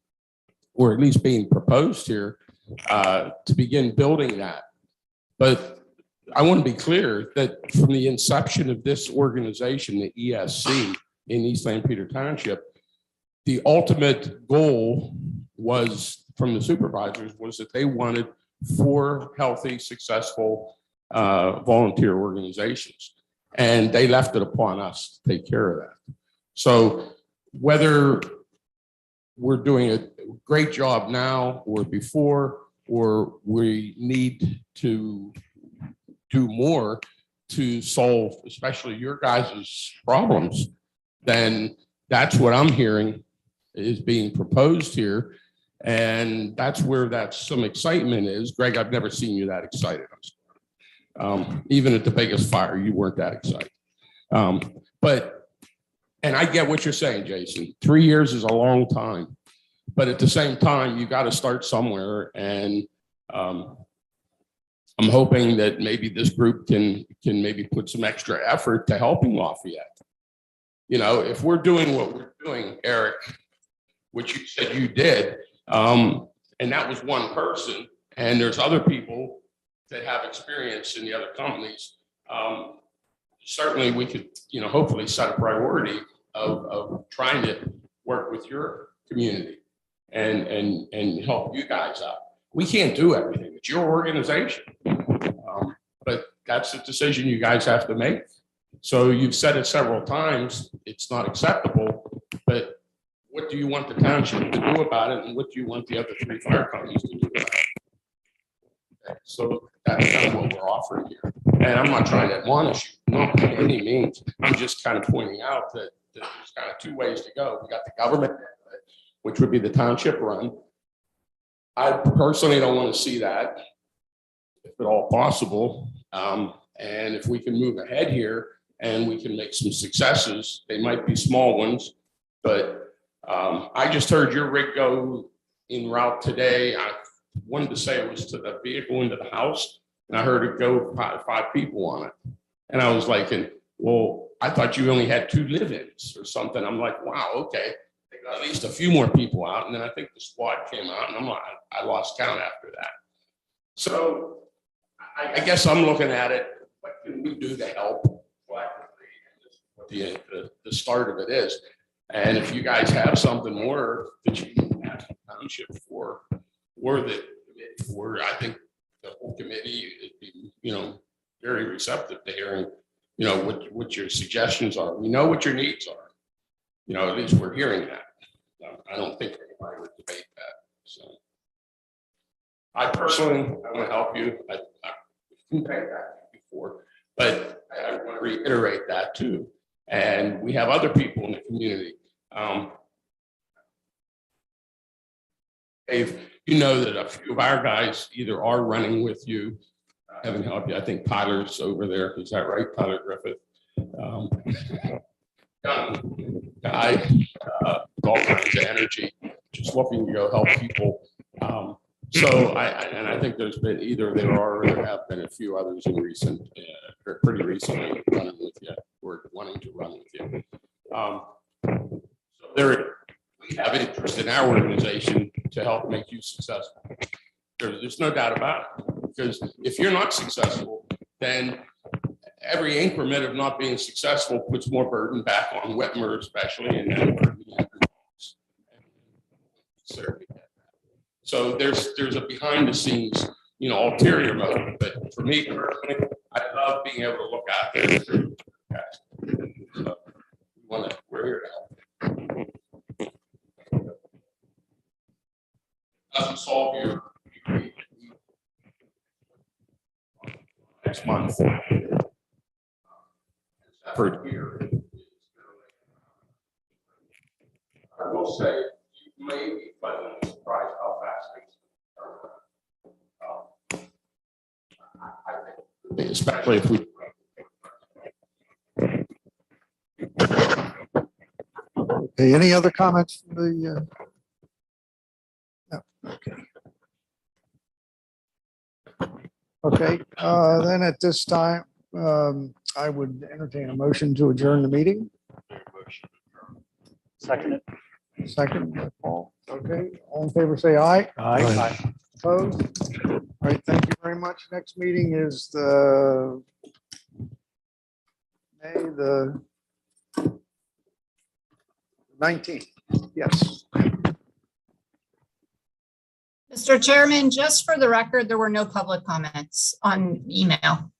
or at least being proposed here, to begin building that. But I want to be clear that from the inception of this organization, the ESC in East Lampeter Township, the ultimate goal was from the supervisors was that they wanted 4 healthy, successful volunteer organizations. And they left it upon us to take care of that. So whether we're doing a great job now or before, or we need to do more to solve, especially your guys' problems, then that's what I'm hearing is being proposed here. And that's where some excitement is. Greg, I've never seen you that excited. Even at the biggest fire, you weren't that excited. And I get what you're saying, Jason. 3 years is a long time. But at the same time, you got to start somewhere. And I'm hoping that maybe this group can maybe put some extra effort to helping Lafayette. You know, if we're doing what we're doing, Eric, which you said you did, and that was one person, and there's other people that have experience in the other companies, certainly we could, you know, hopefully set a priority of trying to work with your community and help you guys out. We can't do everything. It's your organization. But that's a decision you guys have to make. So you've said it several times, it's not acceptable, but what do you want the township to do about it? And what do you want the other 3 fire companies to do about it? So that's kind of what we're offering here. And I'm not trying to admonish you, not by any means. I'm just kind of pointing out that there's kind of 2 ways to go. We got the government, which would be the township run. I personally don't want to see that, if at all possible. And if we can move ahead here and we can make some successes, they might be small ones, but I just heard your rig go en route today. I wanted to say it was to the vehicle into the house, and I heard it go 5 people on it. And I was like, well, I thought you only had 2 live-ins or something. I'm like, wow, okay. They got at least a few more people out. And then I think the squad came out, and I'm like, I lost count after that. So I guess I'm looking at it, what can we do to help collectively? What the start of it is. And if you guys have something more that you can ask the township for, or the committee for, I think the whole committee would be, you know, very receptive to hearing, you know, what your suggestions are. We know what your needs are. You know, at least we're hearing that. I don't think anybody would debate that. So I personally, I want to help you. I've been that before, but I want to reiterate that too. And we have other people in the community. Dave, you know that a few of our guys either are running with you, haven't helped you. I think Tyler's over there. Is that right, Tyler Griffith? Young guy with all kinds of energy, just looking to go help people. So I think there's been either there are or there have been a few others in recent, or pretty recently running with you or wanting to run with you. So we have interest in our organization to help make you successful. There's no doubt about it, because if you're not successful, then every increment of not being successful puts more burden back on Whitmer, especially, and then so there's a behind the scenes, you know, ulterior motive. But for me personally, I love being able to look out there. So we're here to help. Doesn't solve your next month. For year. I will say you may be pleasantly surprised how fast things turn. I think, especially if we. Okay, any other comments from the? No, okay. Okay, then at this time, I would entertain a motion to adjourn the meeting. Second. Second, by Paul. Okay, all in favor, say aye. Aye. Opposed? All right, thank you very much. Next meeting is the May the 19th. Yes. Mr. Chairman, just for the record, there were no public comments on email.